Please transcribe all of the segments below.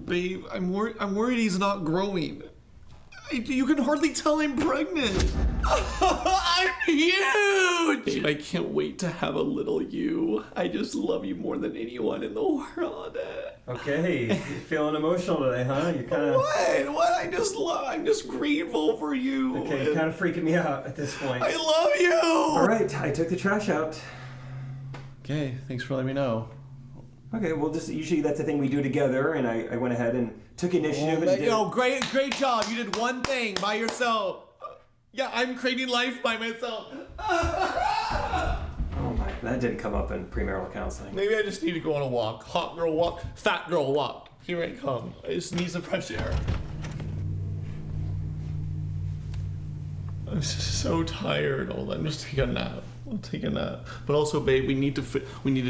Babe, I'm worried he's not growing. You can hardly tell I'm pregnant. I'm huge! Babe, I can't wait to have a little you. I just love you more than anyone in the world. Okay, you're feeling emotional today, huh? You kind of... What? I'm just grateful for you. Okay, you're kind of freaking me out at this point. I love you! All right, I took the trash out. Okay, thanks for letting me know. Okay, well, just usually that's the thing we do together, and I went ahead and took initiative and did... Great job. You did one thing by yourself. Yeah, I'm creating life by myself. Oh my, that didn't come up in premarital counseling. Maybe I just need to go on a walk. Hot girl walk, fat girl walk. Here I come. I just need some fresh air. I'm just so tired. Hold on, just take a nap. I'll take a nap. But also, babe, we need to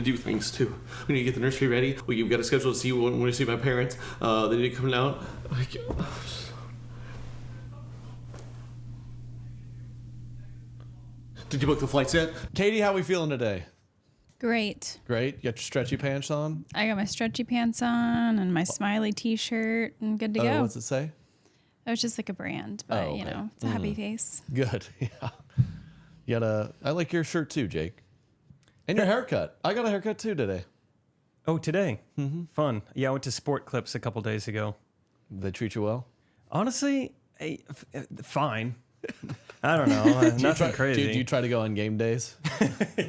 do things too. We need to get the nursery ready. We've got a schedule to see when we see my parents. They need to come down. Did you book the flights yet? Katie, how are we feeling today? Great. Great. You got your stretchy pants on? I got my stretchy pants on and my smiley t-shirt and good to go. What's it say? It was just like a brand, but okay. It's a happy face. Good. Yeah. I like your shirt too, Jake. And your haircut. I got a haircut too today. Oh, today? Mm-hmm. Fun. Yeah, I went to Sport Clips a couple days ago. They treat you well? Honestly, fine. I don't know. Nothing crazy. Do you try to go on game days?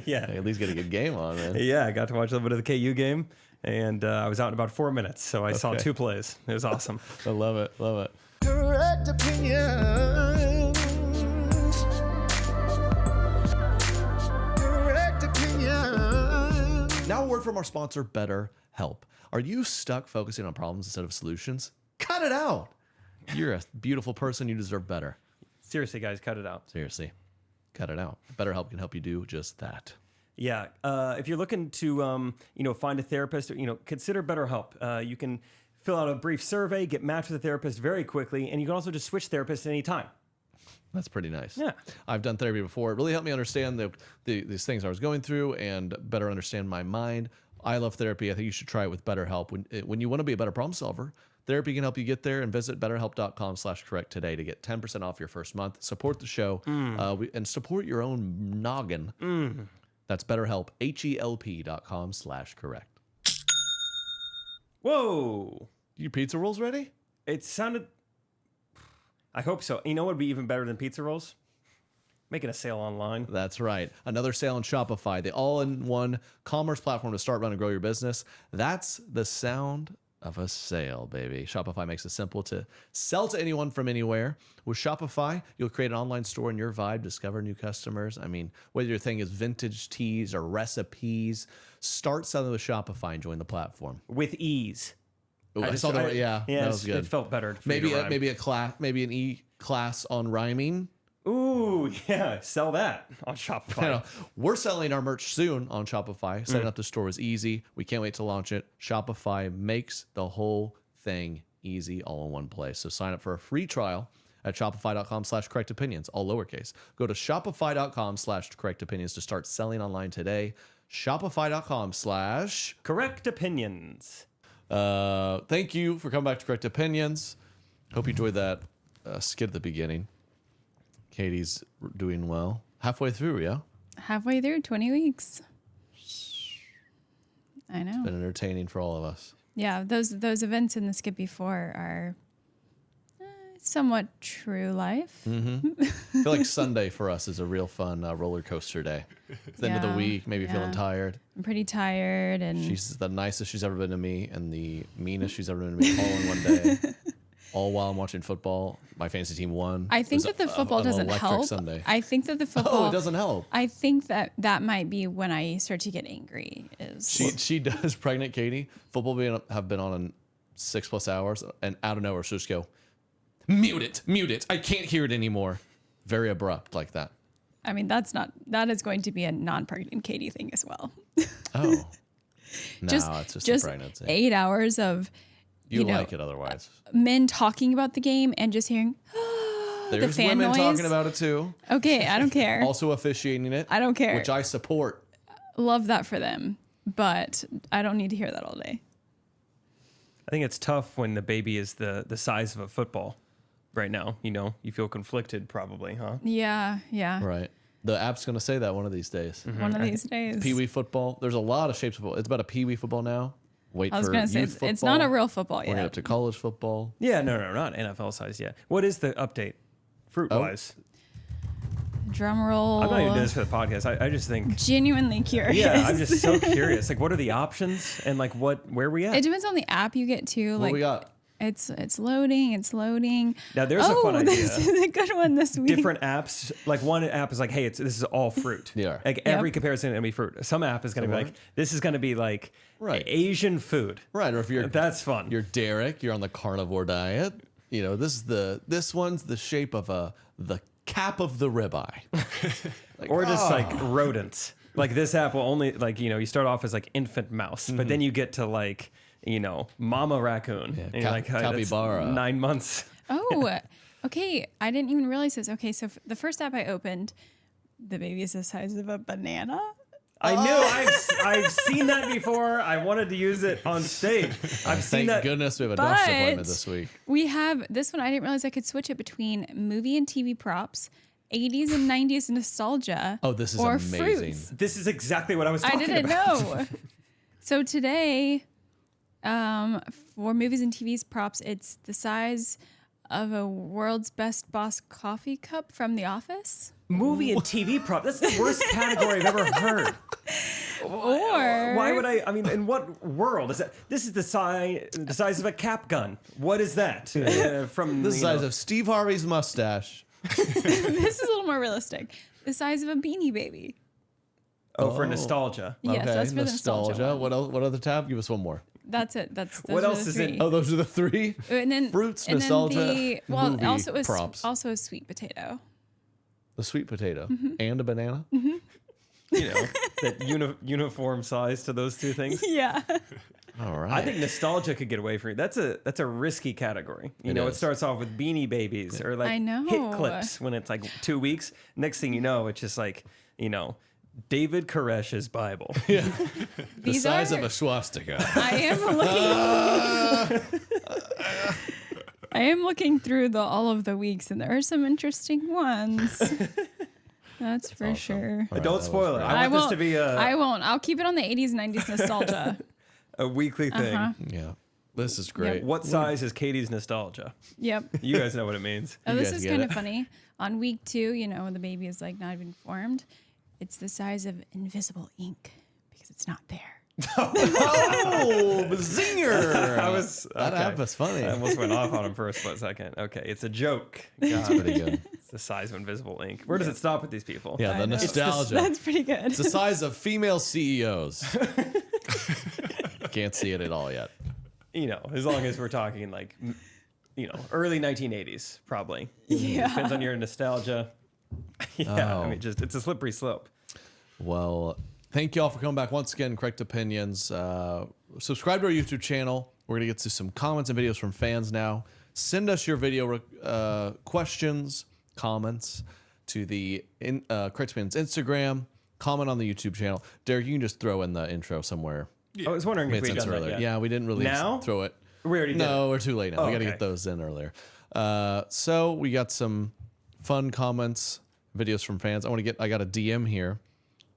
Yeah. Hey, at least get a good game on, man. Yeah, I got to watch a little bit of the KU game, and I was out in about 4 minutes, so I saw 2 plays. It was awesome. I love it. Love it. Correct opinions. Correct opinions. Now a word from our sponsor, BetterHelp. Are you stuck focusing on problems instead of solutions? Cut it out. You're a beautiful person. You deserve better. Seriously, guys, cut it out. Seriously, cut it out. BetterHelp can help you do just that. Yeah, if you're looking to, find a therapist, consider BetterHelp. You can fill out a brief survey, get matched with a therapist very quickly, and you can also just switch therapists at any time. That's pretty nice. Yeah. I've done therapy before. It really helped me understand these things I was going through and better understand my mind. I love therapy. I think you should try it with BetterHelp. When you want to be a better problem solver, therapy can help you get there, and visit BetterHelp.com/correct today to get 10% off your first month. Support the show and support your own noggin. That's BetterHelp, HELP.com/correct. Whoa. Your pizza rolls ready? It sounded... I hope so. You know what would be even better than pizza rolls? Making a sale online. That's right. Another sale on Shopify, the all-in-one commerce platform to start, run, and grow your business. That's the sound of a sale, baby. Shopify makes it simple to sell to anyone from anywhere. With Shopify, you'll create an online store in your vibe, discover new customers. I mean, whether your thing is vintage teas or recipes, start selling with Shopify and join the platform. With ease. Ooh, I saw that. Yeah, that was good. It felt better. Maybe an e-class on rhyming. Ooh, yeah. Sell that on Shopify. We're selling our merch soon on Shopify. Setting up the store is easy. We can't wait to launch it. Shopify makes the whole thing easy all in one place. So sign up for a free trial at shopify.com/correctopinions, all lowercase. Go to shopify.com/correctopinions to start selling online today. Shopify.com/correctopinions. Thank you for coming back to Correct Opinions. Hope you enjoyed that skit at the beginning. Katie's doing well. Halfway through, yeah? Halfway through, 20 weeks. I know. It's been entertaining for all of us. Yeah, those events in the skit before are somewhat true life. Mm-hmm. I feel like Sunday for us is a real fun roller coaster day. It's the end of the week, maybe feeling tired. I'm pretty tired. And she's the nicest she's ever been to me and the meanest she's ever been to me all in one day. All while I'm watching football. My fantasy team won. I think that the football doesn't help. Sunday. I think that the football... Oh, it doesn't help. I think that might be when I start to get angry. She does, pregnant Katie. Football have been on in 6+ hours, and out of nowhere she'll just go, mute it. I can't hear it anymore. Very abrupt like that. I mean, that is going to be a non-pregnant Katie thing as well. Oh. No, it's just a pregnancy. 8 hours of... You like it otherwise. Men talking about the game and just hearing There's the fan women noise. talking about it too. Okay, I don't care. Also officiating it. I don't care. Which I support. Love that for them, but I don't need to hear that all day. I think it's tough when the baby is the size of a football right now. You feel conflicted probably, huh? Yeah. Right. The app's going to say that one of these days. One of these days. Pee-wee football. There's a lot of shapes of football. It's about a pee-wee football now. Wait I was for going to say, youth football. it's not a real football We're going yet. up to college football. Yeah, no, not NFL size yet. What is the update, fruit-wise? Drum roll. I'm not even doing this for the podcast. I just think, Genuinely curious. yeah, I'm just so curious. Like, what are the options and like where we at? It depends on the app you get to. What Like, we got? It's loading. It's loading. Now, there's a fun idea. This is a good one this week. Different apps, like one app is like, hey, this is all fruit. Yeah. Like every comparison is gonna be fruit. Some app is gonna be like, this is gonna be like Right. Asian food. Right. Or if you're That's fun. You're Derek. You're on the carnivore diet. This one's the shape of the cap of the ribeye. Or just like rodents. Like this app will only you start off as like infant mouse, but then you get to like mama raccoon. Yeah, And you're like, that's capybara. 9 months. Oh, okay. I didn't even realize this. Okay, so the first app I opened, the baby is the size of a banana. I knew. I've seen that before. I wanted to use it on stage. I've seen Thank that. goodness we have a doctor's But- appointment this week. We have this one. I didn't realize I could switch it between movie and TV props, 80s and 90s nostalgia. Oh, this is or amazing. Fruits. This is exactly what I was I talking didn't about. know. So today, for movies and TV's props, it's the size of a world's best boss coffee cup from The Office. Movie and TV prop. That's the worst category I've ever heard. Or Why would I mean, in what world is that? This is the size of a cap gun. What is that? From The size of Steve Harvey's mustache. this is a little more realistic. The size of a Beanie Baby. for nostalgia. Yes, Okay, that's for the nostalgia. one. What else? What other tab? Give us one more. That's it. Those What are else the is in- three. Oh, those are the three. And then Fruits, and nostalgia, Then movie also props. also a sweet potato. The sweet potato Mm-hmm. and a banana. That uniform size to those two things. Yeah. All right. I think nostalgia could get away from you. That's a risky category. It is. starts off with Beanie Babies or like I know. hit clips when it's like 2 weeks. Next thing you know, it's just like David Koresh's Bible. the These size are- of a swastika. I am looking through all of the weeks, and there are some interesting ones. That's for sure. All right, Don't that spoil was it. great. I want this to be I won't. I'll keep it on the 80s, 90s nostalgia. a weekly thing. Yeah, this is great. What size is Katie's nostalgia? Yep. You guys know what it means. Oh, You this guys is get kind it? of funny. On week 2, when the baby is like not even formed, it's the size of invisible ink because it's not there. Oh, zinger! That okay. app was funny. I almost went off on him for a split second. Okay, it's a joke. God, Pretty good. it's the size of invisible ink. Where does it stop with these people? Yeah, the I know. nostalgia. That's pretty good. It's the size of female CEOs. Can't see it at all yet. As long as we're talking like, early 1980s, probably. Yeah. Depends on your nostalgia. Yeah, Oh. I mean, it's a slippery slope. Well, thank you all for coming back once again. Correct Opinions. Subscribe to our YouTube channel. We're gonna get to some comments and videos from fans now. Send us your video questions, comments to the Correct Opinions Instagram. Comment on the YouTube channel. Derek, you can just throw in the intro somewhere. I was wondering if Made we had sense done that earlier. yet. Yeah, we didn't really Now? throw it. We already did. No, we're too late now. Oh, we got to okay. get those in earlier. So we got some fun comments, videos from fans. I got a DM here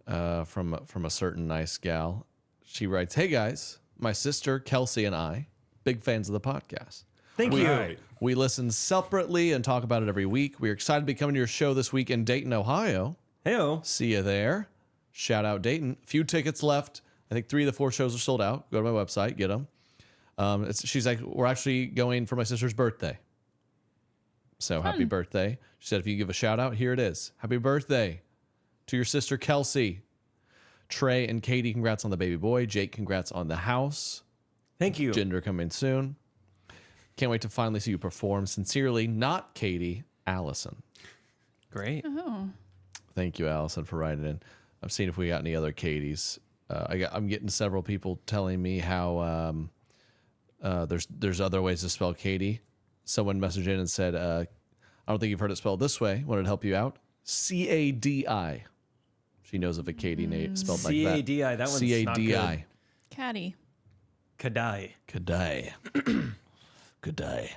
from a certain nice gal. She writes, "Hey guys, my sister Kelsey and I, big fans of the podcast. Thank you. We listen separately and talk about it every week. We're excited to be coming to your show this week in Dayton, Ohio. Heyo. See you there. Shout out Dayton. Few tickets left. I think 3 of the 4 shows are sold out. Go to my website, get them. She's like, we're actually going for my sister's birthday. So happy birthday. She said, if you give a shout out, here it is. Happy birthday to your sister Kelsey. Trey and Katie, congrats on the baby boy. Jake, congrats on the house. Thank you. Gender coming soon. Can't wait to finally see you perform. Sincerely, not Katie, Allison. Great. Oh. Thank you, Allison, for writing in. I'm seeing if we got any other Katies. I'm getting several people telling me how there's other ways to spell Katie. Someone messaged in and said, I don't think you've heard it spelled this way. Wanted to help you out. C-A-D-I. She knows of a Katie name spelled like that. C-A-D-I. That one's not C-A-D-I. good. Caddy. Could die. Good day. Good day.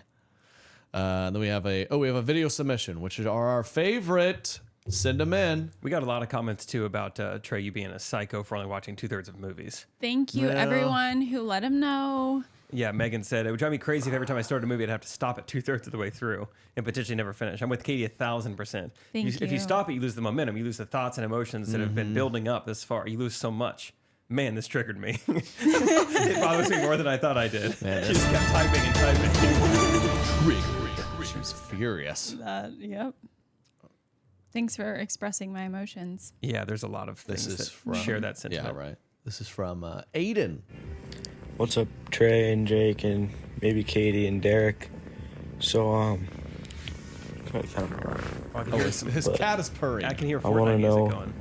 Then we have a video submission, which are our favorite. Send them in. We got a lot of comments too about Trey, you being a psycho for only watching 2/3 of movies. Thank you, Well. everyone who let him know. Yeah, Megan said it would drive me crazy if every time I started a movie I'd have to stop it 2/3 of the way through and potentially never finish. I'm with Katie 1,000%. Thank If you you. stop it, you lose the momentum. You lose the thoughts and emotions that have been building up this far. You lose so much. Man, this triggered me. It bothers me more than I thought I did. Man, She just kept typing and typing. She was furious. Yep. Thanks for expressing my emotions. Yeah, there's a lot of This things is that from share that sentiment. Yeah, right. This is from Aiden. What's up, Trey and Jake and maybe Katie and Derek? So, Oh, I can Oh, hear, his cat is purring. I can hear I wanna Fortnite music know- going.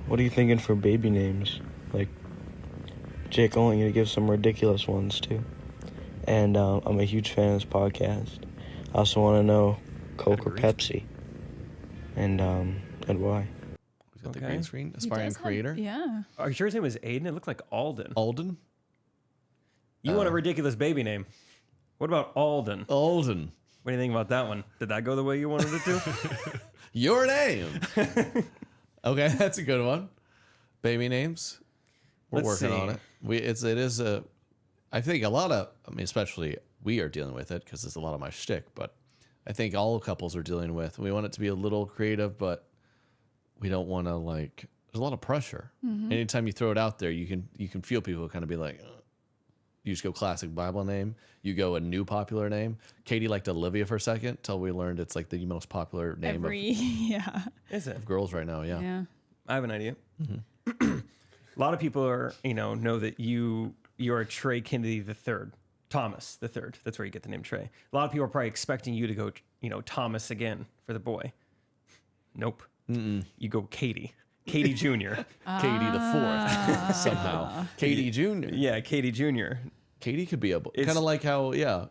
what are you thinking for baby names? Like, Jake, only gonna give some ridiculous ones too. And I'm a huge fan of this podcast. I also want to know Coke or Pepsi, and why. He's got the Okay. green screen. He Aspiring does have- creator. Yeah. Are you sure his name was Aiden? It looked like Alden. Alden. You want a ridiculous baby name. What about Alden? Alden. What do you think about that one? Did that go the way you wanted it to? Your name. Okay, that's a good one. Baby names. We're Let's working see. on it. It is a. I think a lot of. I mean, especially we are dealing with it because it's a lot of my shtick. But I think all couples are dealing with. We want it to be a little creative, but we don't want to like. There's a lot of pressure. Anytime you throw it out there, you can feel people kind of be like. "Ugh." You just go classic Bible name. You go a new popular name. Katie liked Olivia for a second till we learned it's like the most popular name Yeah. Is it? of girls right now. Yeah. Yeah. I have an idea. A lot of people are, know that you're Trey Kennedy III, Thomas III. That's where you get the name Trey. A lot of people are probably expecting you to go, Thomas again for the boy. Nope. You go Katie Jr. Katie the fourth somehow. Katie Jr. Yeah, Katie Jr. Katie could be a kind It's- of like how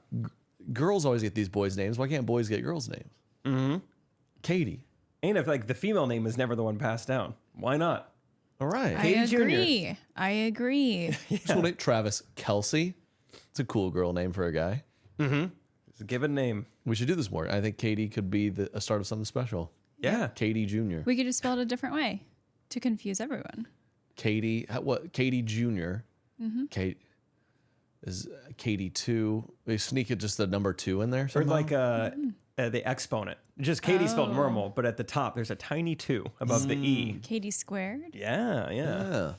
girls always get these boys' names. Why can't boys get girls' names? Mm-hmm. Katie. And if like the female name is never the one passed down, why not? All right. I Jr. agree. I agree. This one, Travis Kelsey. It's a cool girl name for a guy. It's a given name. We should do this more. I think Katie could be a start of something special. Yeah. Katie Jr. We could just spell it a different way to confuse everyone. Katie. What? Katie Jr. Kate is Katie 2. They sneak it just the number 2 in there. Or Somehow? like the exponent. Just Katie spelled normal, but at the top there's a tiny 2 above the E. Katie squared. Yeah. Yeah.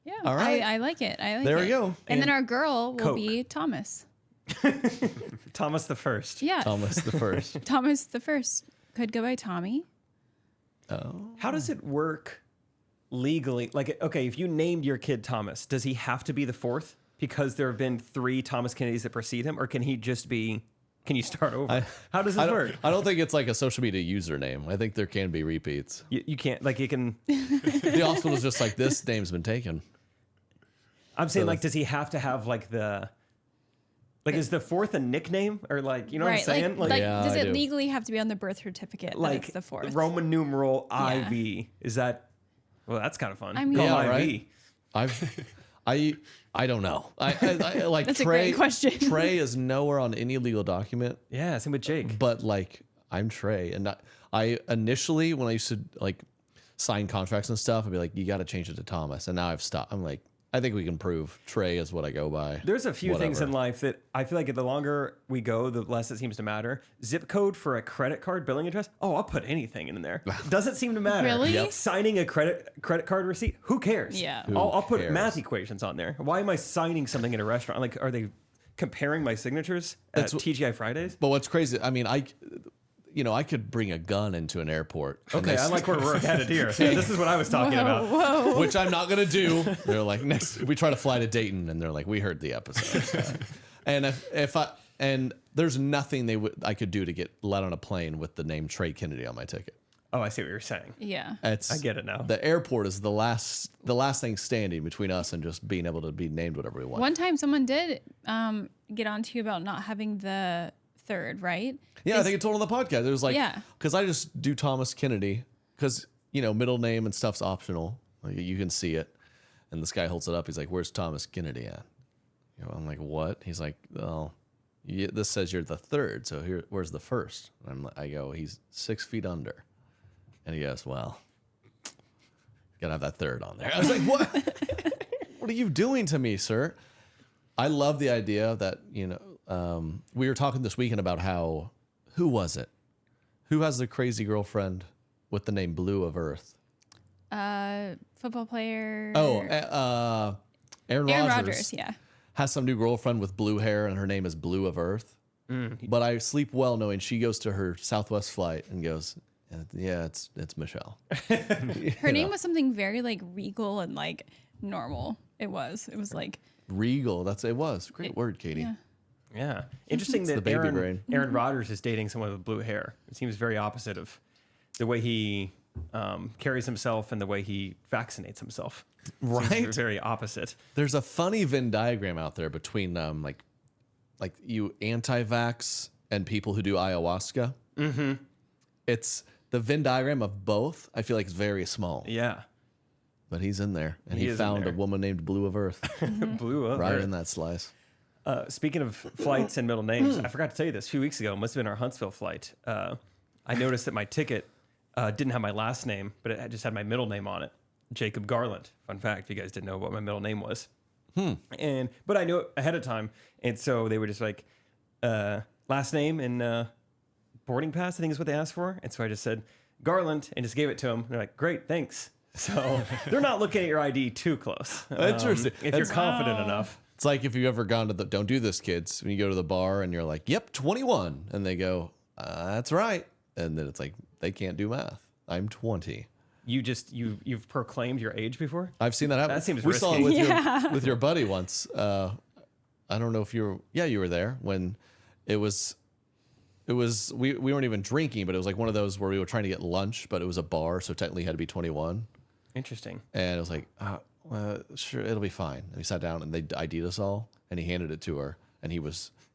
Yeah. All right. I like it. I like There it. we go. And then our girl will Coke. be Thomas. Thomas the First. Yeah. Thomas the first. Thomas the first could go by Tommy. How does it work legally? Like, okay, if you named your kid Thomas, does he have to be the 4th because there have been 3 Thomas Kennedys that precede him, or can he just be? Can you start over? How does this work? I don't think it's like a social media username. I think there can be repeats. You can't. Like, you can. The hospital's just like, this name's been taken. I'm saying, like, does he have to have like the? Like, is the 4th a nickname, or like, you know what I'm saying? Like, Yeah, does I it do. legally have to be on the birth certificate? like That's the fourth. Roman numeral Yeah. IV. Is that? Well, that's kind of fun. I mean- Call Yeah, IV. right? I don't know. I like That's a Trey. great question. Trey is nowhere on any legal document, Yeah, same with Jake. but like I'm Trey, and I initially when I used to like sign contracts and stuff, I'd be like, you got to change it to Thomas, and now I've stopped. I'm like, I think we can prove Trey is what I go by. There's a few things Whatever. in life that I feel like the longer we go, the less it seems to matter. Zip code for a credit card billing address. Oh, I'll put anything in there. Doesn't seem to matter. Really? Yep. Signing a credit card receipt. Who cares? Yeah. I'll put cares? math equations on there. Why am I signing something in a restaurant? Like, are they comparing my signatures at That's what- TGI Fridays? But what's crazy? I mean, I could bring a gun into an airport. and Okay, they I like where we're headed here. Yeah, this is what I was talking about. Whoa. which I'm not gonna do. They're like, next we try to fly to Dayton, and they're like, we heard the episode. And if there's nothing I could do to get let on a plane with the name Trey Kennedy on my ticket. Oh, I see what you're saying. Yeah. I get it now. The airport is the last thing standing between us and just being able to be named whatever we want. One time someone did get on to you about not having the third, right? Yeah, I think I told on the podcast. It was like, Yeah. because I just do Thomas Kennedy because middle name and stuff's optional. Like, you can see it. And this guy holds it up. He's like, "Where's Thomas Kennedy at?" You know, I'm like, "What?" He's like, "Well, this says you're the third. So where's the first?" And I go, "He's 6 feet under." And he goes, "Well, gotta have that third on there." I was like, "What? What are you doing to me, sir?" I love the idea that, we were talking this weekend about who was it? Who has the crazy girlfriend with the name Blue of Earth? Football player. Aaron Aaron Rodgers. Rodgers, yeah. Has some new girlfriend with blue hair, and her name is Blue of Earth. But I sleep well knowing she goes to her Southwest flight and goes, "Yeah, it's Michelle." Her name was something very like regal and like normal. It was like Regal. It was great word, Katie. yeah. Yeah. Interesting the that baby brain. Aaron Rodgers is dating someone with blue hair. It seems very opposite of the way he carries himself and the way he vaccinates himself. Right? Seems very opposite. There's a funny Venn diagram out there between like you anti-vax and people who do ayahuasca. Mm-hmm. It's the Venn diagram of both. I feel like it's very small. Yeah. But he's in there, and He he is in found a there. woman named Blue of Earth Blue up. right in that slice. Speaking of flights and middle names, I forgot to tell you this a few weeks ago. It must have been our Huntsville flight. I noticed that my ticket didn't have my last name, but it just had my middle name on it. Jacob Garland. Fun fact, if you guys didn't know what my middle name was. But I knew it ahead of time. And so they were just like, last name and boarding pass, I think is what they asked for. And so I just said, Garland, and just gave it to them. They're like, great, thanks. So they're not looking at your ID too close. Interesting. If you're confident enough. It's like if you've ever gone to don't do this, kids. When you go to the bar and you're like, "Yep, 21," and they go, "That's right," and then it's like they can't do math. I'm 20. You've proclaimed your age before? I've seen that happen. That seems we saw it risky. with your buddy once. I don't know if you were there when it was we weren't even drinking, but it was like one of those where we were trying to get lunch, but it was a bar, so technically you had to be 21. Interesting. And it was like, sure, it'll be fine. And we sat down and they ID'd us all, and he handed it to her, and he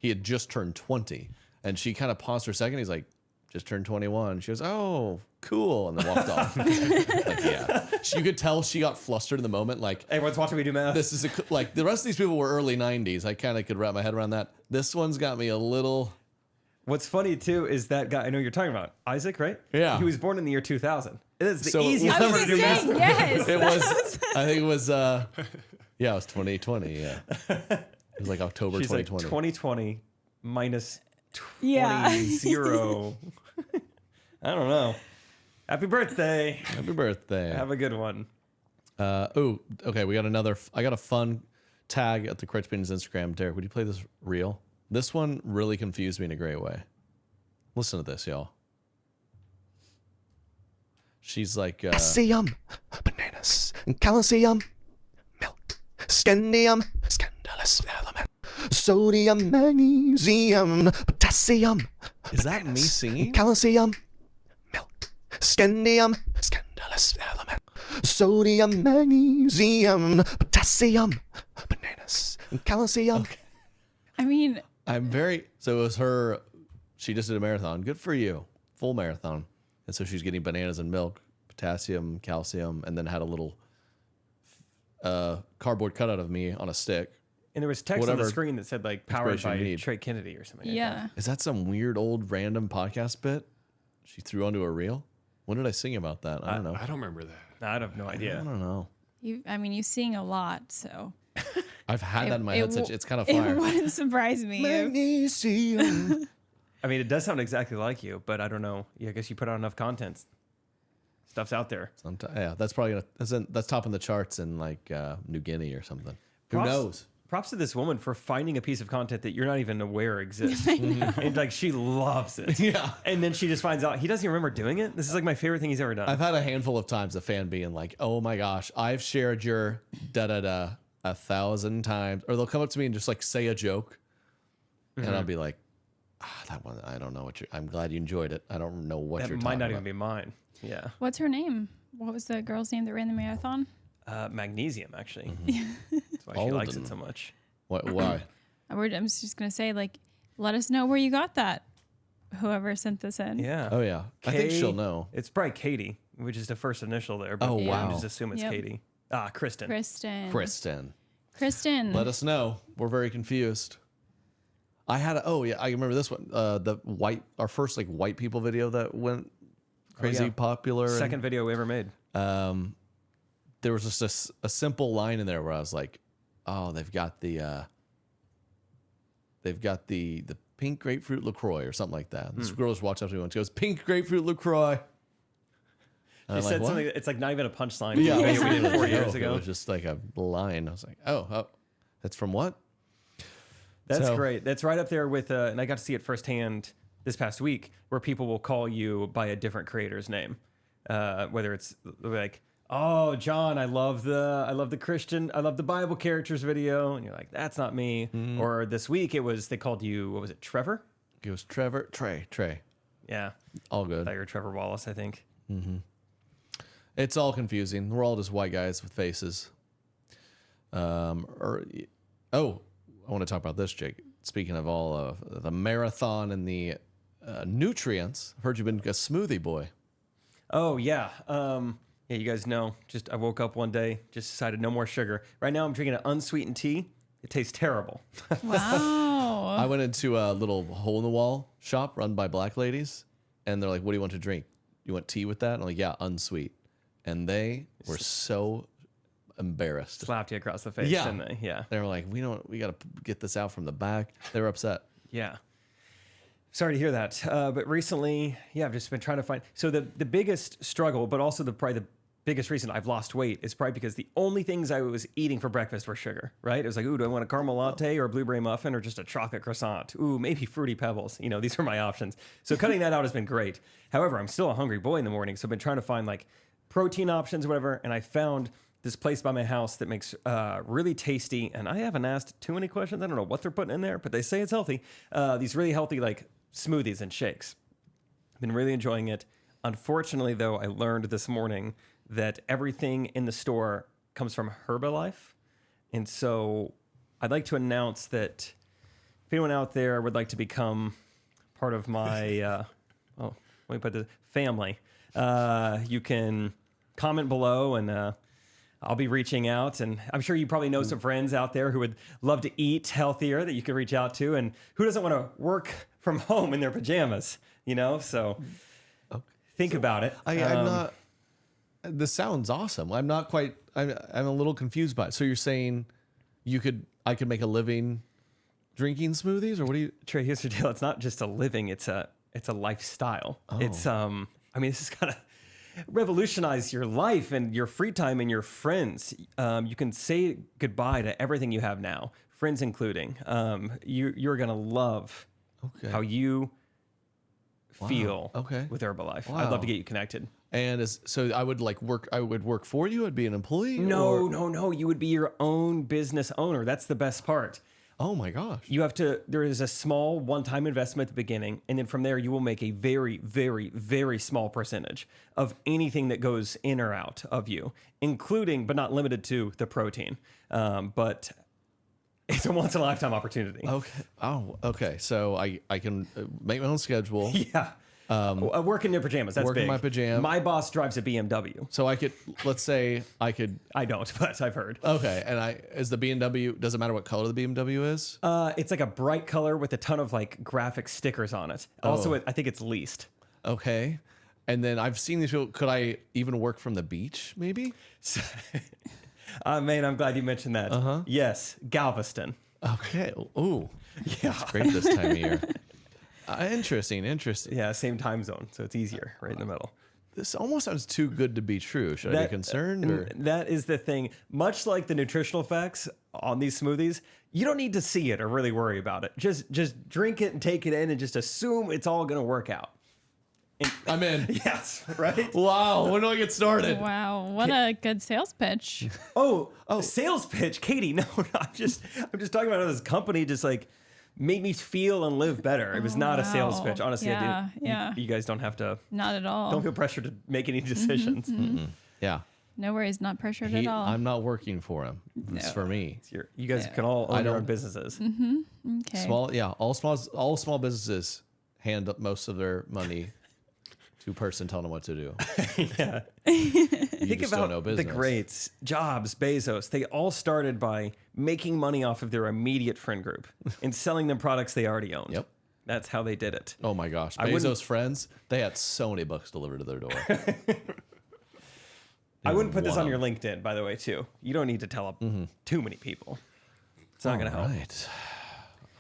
had just turned 20, and she kind of paused for a second. He's like, "Just turned 21." She goes, "Oh, cool," and then walked off. Like, yeah, you could tell she got flustered in the moment. Like, Everyone's watching me do math. this is like the rest of these people were early 90s. I kind of could wrap my head around that. This one's got me a little. What's funny too is that guy I know you're talking about, Isaac, right? Yeah. He was born in the year 2000. It is the So it easiest was- I number was to do gonna say, math. yes. It was. I think it was. It was 2020. Yeah, it was like October She's like 2020. 2020 minus 20. Yeah. I don't know. Happy birthday. Happy birthday. Have a good one. Okay. We got another. I got a fun tag at the Crutch Beans Instagram. Derek, would you play this reel? This one really confused me in a great way. Listen to this, y'all. She's like, Potassium, bananas, calcium, milk, scandium, scandalous element, sodium, magnesium, potassium, is that me singing? calcium, milk, scandium, scandalous element, sodium, magnesium, potassium, bananas, calcium. I mean, So it was her. She just did a marathon. Good for you. Full marathon. And so she's getting bananas and milk, potassium, calcium, and then had a little cardboard cutout of me on a stick. And there was text on Whatever the screen that said like powered inspiration by you need. Trey Kennedy or something. yeah. Is that some weird old random podcast bit she threw onto a reel? When did I sing about that? I don't know. I don't remember that. Like that. I have no I idea. don't know. You sing a lot, so I've had that in my it head. w- It's kind of it fire. wouldn't surprise me. Magnesium. I mean, it does sound exactly like you, but I don't know. Yeah, I guess you put out enough content. Stuff's out there. Yeah, that's probably that's topping the charts in like New Guinea or something. Who knows? Props to this woman for finding a piece of content that you're not even aware exists. And like she loves it. Yeah. And then she just finds out he doesn't even remember doing it. This is like my favorite thing he's ever done. I've had a handful of times a fan being like, "Oh my gosh, I've shared your da-da-da 1,000 times," or they'll come up to me and just like say a joke, and I'll be like, "That one, I don't know what you're. I'm glad you enjoyed it. I don't know what that you're might talking not about." even be mine. Yeah. What's her name? What was the girl's name that ran the marathon? Magnesium, actually. That's why she likes it so much. Why? I'm just gonna say, like, let us know where you got that. Whoever sent this in. Yeah. Oh yeah, I think she'll know. It's probably Katie, which is the first initial there. But Oh, yeah, wow. Just assume it's Yep. Katie. Kristen. Kristen. Let us know. We're very confused. I remember this one. Our first like white people video that went crazy popular. Second video we ever made. There was just a simple line in there where I was like, oh, they've got the pink grapefruit LaCroix or something like that. This girl just walks up to me and she goes, pink grapefruit LaCroix. She said something. It's like not even a punchline. Yeah, We did 4 years It ago. was just like a line. I was like, oh, that's from what? That's great. That's right up there with, and I got to see it firsthand this past week, where people will call you by a different creator's name, whether it's like, oh, John, I love the Christian, I love the Bible characters video, and you're like, that's not me. Or this week they called you, what was it, Trevor? It was Trey. Yeah, All good. I thought you were Trevor Wallace, I think. It's all confusing. We're all just white guys with faces. I want to talk about this, Jake. Speaking of all of the marathon and the nutrients, I've heard you've been a smoothie boy. Oh yeah. Yeah, you guys know. I woke up one day, just decided no more sugar. Right now I'm drinking an unsweetened tea. It tastes terrible. Wow. I went into a little hole in the wall shop run by black ladies, and they're like, "What do you want to drink? You want tea with that?" And I'm like, "Yeah, unsweet." And they were so embarrassed. Slapped you across the face, Yeah. didn't they? Yeah. They were like, we got to get this out from the back. They were upset. Yeah. Sorry to hear that. But recently, I've just been trying to find. So the biggest struggle, but also probably the biggest reason I've lost weight is probably because the only things I was eating for breakfast were sugar, right? It was like, ooh, do I want a caramel latte or a blueberry muffin or just a chocolate croissant? Ooh, maybe Fruity Pebbles. These are my options. So cutting that out has been great. However, I'm still a hungry boy in the morning. So I've been trying to find like protein options, whatever. And I found this place by my house that makes really tasty, and I haven't asked too many questions. I don't know what they're putting in there, but they say it's healthy. These really healthy like smoothies and shakes. I've been really enjoying it. Unfortunately, though, I learned this morning that everything in the store comes from Herbalife. And so I'd like to announce that if anyone out there would like to become part of my, let me put this, family, you can comment below and I'll be reaching out. And I'm sure you probably know some friends out there who would love to eat healthier that you could reach out to. And who doesn't want to work from home in their pajamas, So think about it. I'm not. This sounds awesome. I'm not quite. I'm a little confused by it. So you're saying I could make a living drinking smoothies, or what do you? Trey, here's the deal. It's not just a living. It's a lifestyle. Oh. It's this is gonna revolutionize your life and your free time and your friends. You can say goodbye to everything you have now, friends including. You're gonna love how you feel with Herbalife. Wow. I'd love to get you connected. And so I would work. I would work for you. I'd be an employee. No. You would be your own business owner. That's the best part. Oh my gosh. There is a small one-time investment at the beginning, and then from there you will make a very, very, very small percentage of anything that goes in or out of you, including, but not limited to, the protein. But it's a once-in-a-lifetime opportunity. Okay. Oh, okay. So I can make my own schedule. Yeah. Work in your pajamas. That's work in big. my pajamas. My boss drives a BMW. So I could, let's say I could. I don't, but I've heard. Okay. And is the BMW, does it matter what color the BMW is? It's like a bright color with a ton of like graphic stickers on it. Also, I think it's leased. Okay. And then I've seen these people. Could I even work from the beach, maybe? Man, I'm glad you mentioned that. Yes, Galveston. Okay. Ooh. Yeah. It's great this time of year. Interesting. Yeah, same time zone, so it's easier, right in the middle. This almost sounds too good to be true. Should I be concerned? Or? That is the thing. Much like the nutritional facts on these smoothies, you don't need to see it or really worry about it. Just drink it and take it in and just assume it's all going to work out. I'm in. Yes, right? Wow. When do I get started? Wow, what a good sales pitch. Oh, sales pitch, Katie. No, I'm just talking about how this company just like made me feel and live better. It was not a sales pitch. Honestly, Yeah, I do. yeah. You guys don't have to. Not at all. Don't feel pressured to make any decisions. Yeah. No worries, not pressured at all. I'm not working for him. It's for me. You guys can all own your own businesses. Okay. All small businesses hand up most of their money 2-person telling them what to do. Yeah. You Think just don't know about the business. greats, Jobs, Bezos. They all started by making money off of their immediate friend group and selling them products they already owned. Yep. That's how they did it. Oh my gosh. wouldn't- Bezos' friends, they had so many books delivered to their door. I wouldn't put this One on of your LinkedIn, by the way, too. You don't need to tell up too many people. It's not going to help. Right.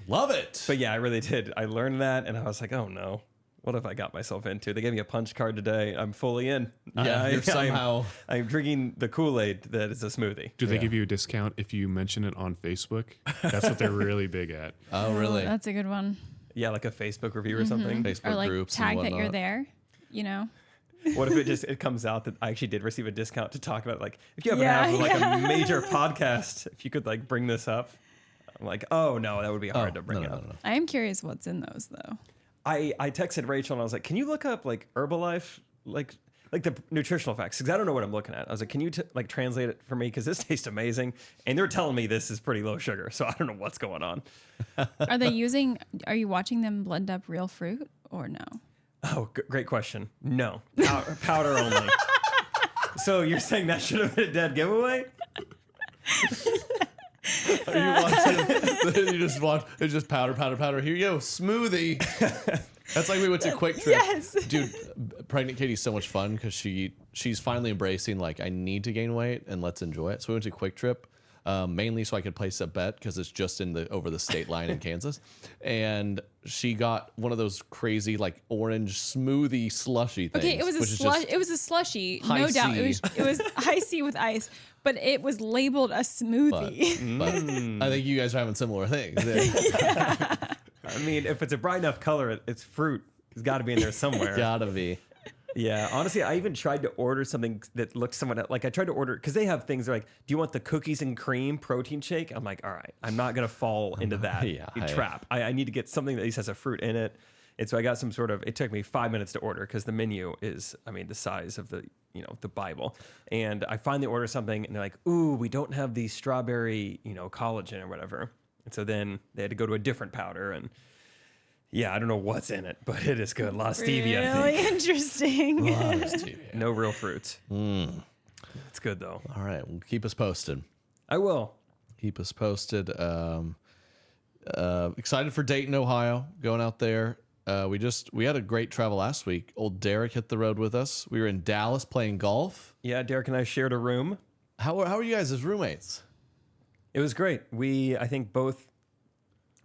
Love it. But yeah, I really did. I learned that, and I was like, oh no. What have I got myself into? They gave me a punch card today. I'm fully in. Yeah, you're somehow- I'm drinking the Kool-Aid that is a smoothie. Do they give you a discount if you mention it on Facebook? That's what they're really big at. Oh, really? That's a good one. Yeah, like a Facebook review or something. Facebook Or like groups tag and that you're whatnot. there. You know. What if it comes out that I actually did receive a discount to talk about, like, if you happen Yeah, to have like a major podcast, if you could like bring this up. I'm like, oh no, that would be hard to bring up. No. I am curious what's in those though. I texted Rachel and I was like, can you look up like Herbalife, like the nutritional facts? Because I don't know what I'm looking at. I was like, can you like translate it for me? Because this tastes amazing. And they're telling me this is pretty low sugar. So I don't know what's going on. Are you watching them blend up real fruit or no? Oh, great question. No, powder only. So you're saying that should have been a dead giveaway? You watch you just watch it's just powder. Here you go, smoothie. That's like we went to Quick Trip. Yes. Dude, pregnant Katie's so much fun because she's finally embracing like I need to gain weight and let's enjoy it. So we went to Quick Trip. Mainly so I could place a bet because it's just over the state line in Kansas, and she got one of those crazy like orange smoothie slushy things. Okay, it was a which is slush. just It was a slushy, high no doubt. C. It was high C with ice, but it was labeled a smoothie. but I think you guys are having similar things. I mean, if it's a bright enough color, it's fruit. It's got to be in there somewhere. Gotta be. Yeah, honestly, I even tried to order something that looked somewhat like I tried to order because they have things that are like, do you want the cookies and cream protein shake? I'm like, all right, I'm not gonna fall into that trap. I need to get something that at least has a fruit in it. And so I got some sort of. It took me 5 minutes to order because the menu is, I mean, the size of the the Bible. And I finally order something, and they're like, ooh, we don't have the strawberry collagen or whatever. And so then they had to go to a different powder and. Yeah, I don't know what's in it, but it is good. A lot of stevia, I Really think. interesting. No real fruits. It's good, though. All right, well, keep us posted. I will. Keep us posted. Excited for Dayton, Ohio. Going out there. We had a great travel last week. Old Derek hit the road with us. We were in Dallas playing golf. Yeah, Derek and I shared a room. How are you guys as roommates? It was great. I think both,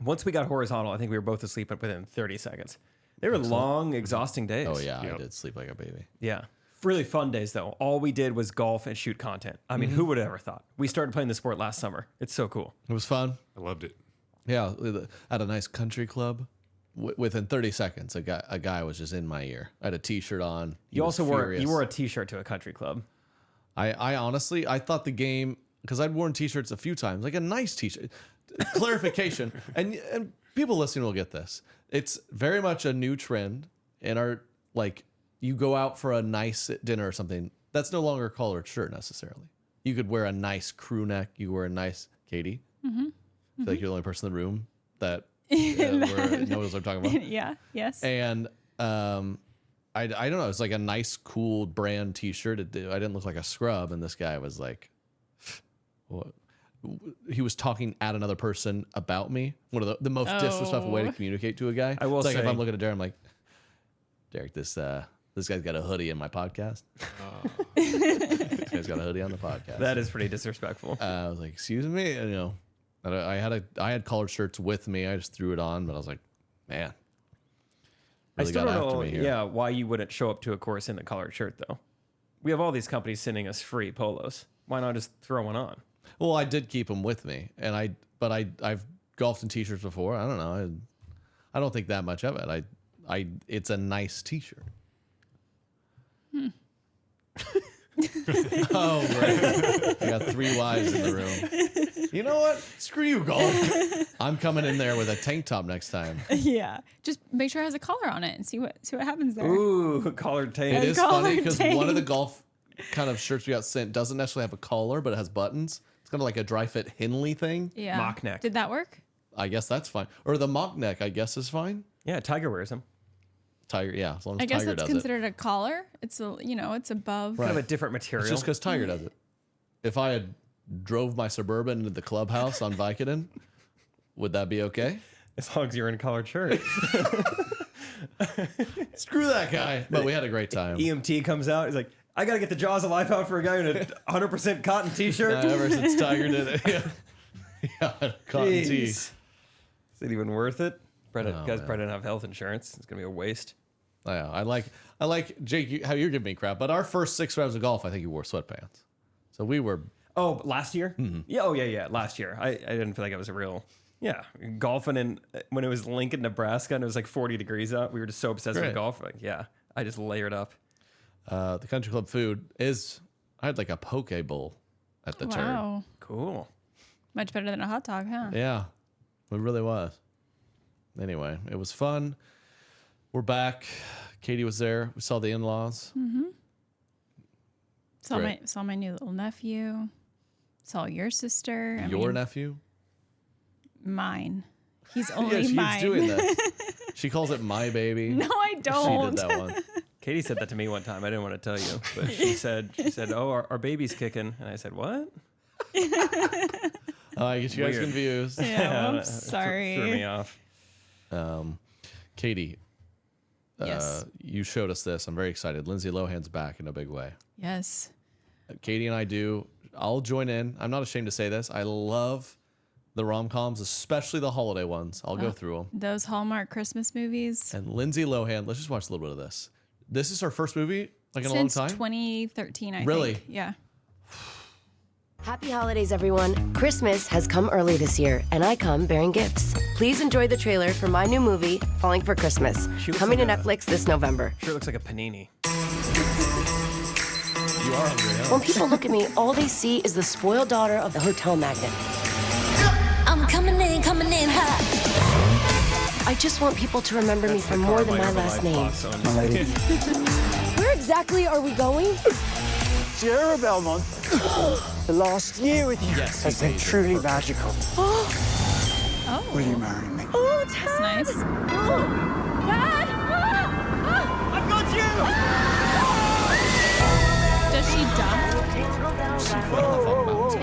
once we got horizontal, I think we were both asleep within 30 seconds. They were long, exhausting days. Oh yeah, I Yep. did sleep like a baby. Yeah. Really fun days, though. All we did was golf and shoot content. I mean, who would have ever thought? We started playing the sport last summer. It's so cool. It was fun. I loved it. Yeah, at a nice country club. Within 30 seconds, a guy was just in my ear. I had a T-shirt on. He You was also furious. wore a T-shirt to a country club. I honestly, I thought the game, because I'd worn T-shirts a few times, like a nice T-shirt. Clarification, and people listening will get this. It's very much a new trend in our, like, you go out for a nice dinner or something. That's no longer a collared shirt necessarily. You could wear a nice crew neck. You wear a nice, Katie. I feel like you're the only person in the room that knows what I'm talking about. Yeah. Yes. And I don't know. It's like a nice, cool brand T-shirt. I didn't look like a scrub, and this guy was like, what? He was talking at another person about me. One of the most disrespectful way to communicate to a guy. I will it's like if say- I'm looking at Derek, I'm like, Derek, this guy's got a hoodie in my podcast. This guy's got a hoodie on the podcast. That is pretty disrespectful. I was like, excuse me, and, I had collared shirts with me. I just threw it on, but I was like, man, I really still got don't after know, me here. yeah, why you wouldn't show up to a course in the collared shirt, though. We have all these companies sending us free polos. Why not just throw one on? Well, I did keep them with me, and I've golfed in T-shirts before. I don't know. I don't think that much of it. It's a nice T-shirt. Oh, right. I got 3 wives in the room. You know what? Screw you, golf. I'm coming in there with a tank top next time. Yeah. Just make sure it has a collar on it and see what happens there. Ooh, collared tape. It is funny collar because one of the tank. golf kind of shirts we got sent doesn't necessarily have a collar, but it has buttons. It's kind of like a dry fit Henley thing. Yeah. Mock neck. Did that work? I guess that's fine. Or the mock neck, I guess, is fine. Yeah, Tiger wears them. Tiger, yeah, as long as I guess Tiger that's does it. considered a collar. It's it's above. Kind of a different material. It's just because Tiger does it. If I had drove my Suburban into the clubhouse on Vicodin, would that be okay? As long as you're in a collared shirt. Screw that guy. But we had a great time. EMT comes out. He's like, I got to get the jaws of life out for a guy in a 100% cotton t-shirt. Ever since Tiger did it. Yeah, cotton tee. Is it even worth it? Guys man. probably don't have health insurance. It's going to be a waste. Yeah, I like Jake, how you're giving me crap, but our first 6 rounds of golf, I think you wore sweatpants. So we were. Oh, last year? Yeah. Oh, yeah. Last year. I didn't feel like it was a real. Yeah. Golfing in when it was Lincoln, Nebraska, and it was like 40 degrees out. We were just so obsessed with golf. Like, yeah. I just layered up. The country club food is. I had like a poke bowl at the turn. Wow. Cool. Much better than a hot dog, huh? Yeah, it really was. Anyway, it was fun. We're back. Katie was there. We saw the in-laws. Saw my new little nephew. Saw your sister. Your nephew? Mine. He's only She's mine. doing that. She calls it my baby. No, I don't. She did that one. Katie said that to me one time. I didn't want to tell you, but she said, "Oh, our baby's kicking," and I said, "What?" Oh, I get you guys Weird. confused. Yeah, I'm sorry. Threw me off. Katie, Yes. you showed us this. I'm very excited. Lindsay Lohan's back in a big way. Yes. Katie and I do. I'll join in. I'm not ashamed to say this. I love the rom-coms, especially the holiday ones. I'll go through them. Those Hallmark Christmas movies. And Lindsay Lohan, let's just watch a little bit of this. This is her first movie, like in Since a long time? 2013, I Really? think. Yeah. Happy holidays, everyone. Christmas has come early this year, and I come bearing gifts. Please enjoy the trailer for my new movie, Falling for Christmas, She looks coming like to a- Netflix this November. Sure looks like a panini. You are hungry, huh? When people look at me, all they see is the spoiled daughter of the hotel magnate. I'm coming in hot. I just want people to remember me for more than my last name. Where exactly are we going? Sierra Belmont, the last year with you has been truly magical. Oh. Will you marry me? Oh, That's nice. Dad! I've got Does she die?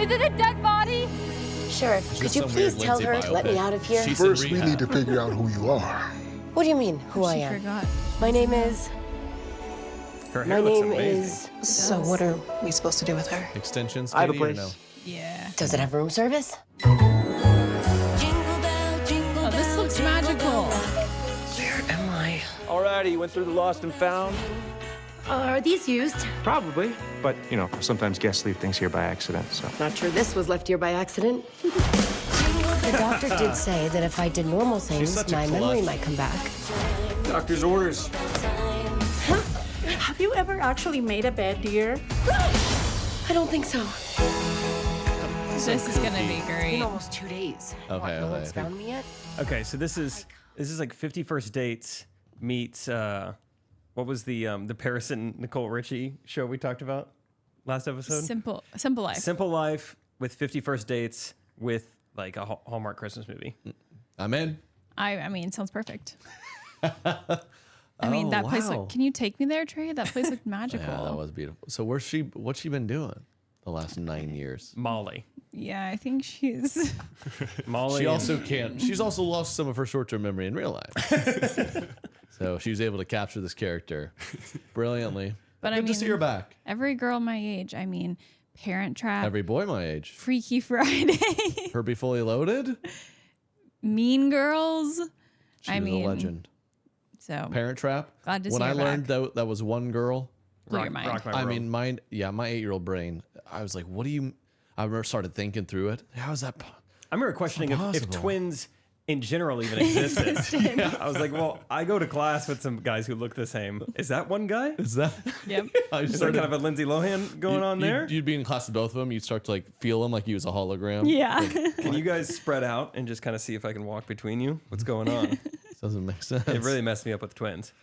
Is it a dead body? Sheriff, could just you some please weird tell Lindsay her, let me biopic. out of here? She's in First, we rehab. need to figure out who you are. What do you mean, who I She am? forgot. My name is... Her My hair looks name amazing. is... So what are we supposed to do with her? Extensions, I have a Katie, or place. no? Yeah. Does it have room service? Jingle bell, jingle Oh, this bell, looks jingle magical. bell. Where am I? Alrighty, you went through the lost and found? Are these used? Probably, but sometimes guests leave things here by accident, so. Not sure this was left here by accident. The doctor did say that if I did normal things, such a my memory klutz. might come back. Doctor's orders. Have you ever actually made a bed, dear? I don't think so. This is gonna be In great. almost 2 days. Okay, What, no okay, one's I think- found me yet? Okay, so this is like 50 First Dates meets what was the Paris and Nicole Richie show we talked about last episode? Simple life. Simple Life with 50 First Dates with like a Hallmark Christmas movie. I'm in. I mean, sounds perfect. I mean, that place. wow. Can you take me there, Trey? That place looked magical. Yeah, that was beautiful. So what's she been doing the last 9 years? Molly. Yeah, I think she's. Molly. She and- also can't. She's also lost some of her short-term memory in real life. So she was able to capture this character brilliantly. But Good I mean, to see her back. Every girl my age. I mean, Parent Trap, Every boy my age. Freaky Friday, Her Be Fully Loaded. Mean Girls. She I was mean, a legend. So Parent Trap. Glad to when see I her learned back. that was one girl, blew your mind. Rock my I world. mean, my 8-year-old brain. I was like, "What do you?" I remember started thinking through it. How is that? I remember questioning if Impossible. twins in general even existed. I was like, well, I go to class with some guys who look the same. Is that one guy? Is that? Yep. I Is there kind of a Lindsay Lohan going on there? You'd be in class with both of them. You'd start to like feel him like he was a hologram. Yeah. Can you guys spread out and just kind of see if I can walk between you? What's going on? Doesn't make sense. It really messed me up with twins.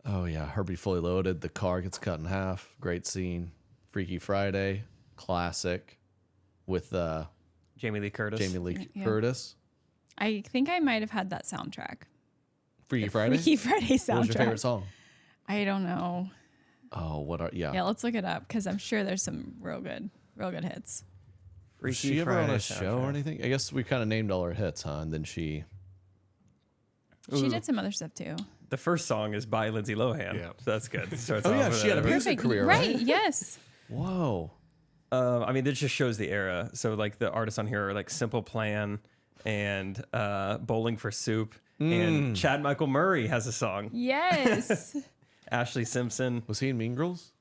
Oh yeah, Herbie Fully Loaded. The car gets cut in half. Great scene. Freaky Friday, classic, with Jamie Lee Curtis. Jamie Lee Yeah. Curtis. I think I might have had that soundtrack. Freaky Friday? Freaky Friday soundtrack. What was your favorite song? I don't know. Oh, Yeah, let's look it up because I'm sure there's some real good hits. Was she ever on a show or anything? I guess we kind of named all her hits, huh? And then she did some other stuff too. The first song is by Lindsay Lohan. Yeah. So that's good. Oh yeah, she had a music career, right? Right, yes. Whoa. I mean, this just shows the era. So like the artists on here are like Simple Plan and Bowling for Soup. And Chad Michael Murray has a song. Yes. Ashley Simpson. Was he in Mean Girls?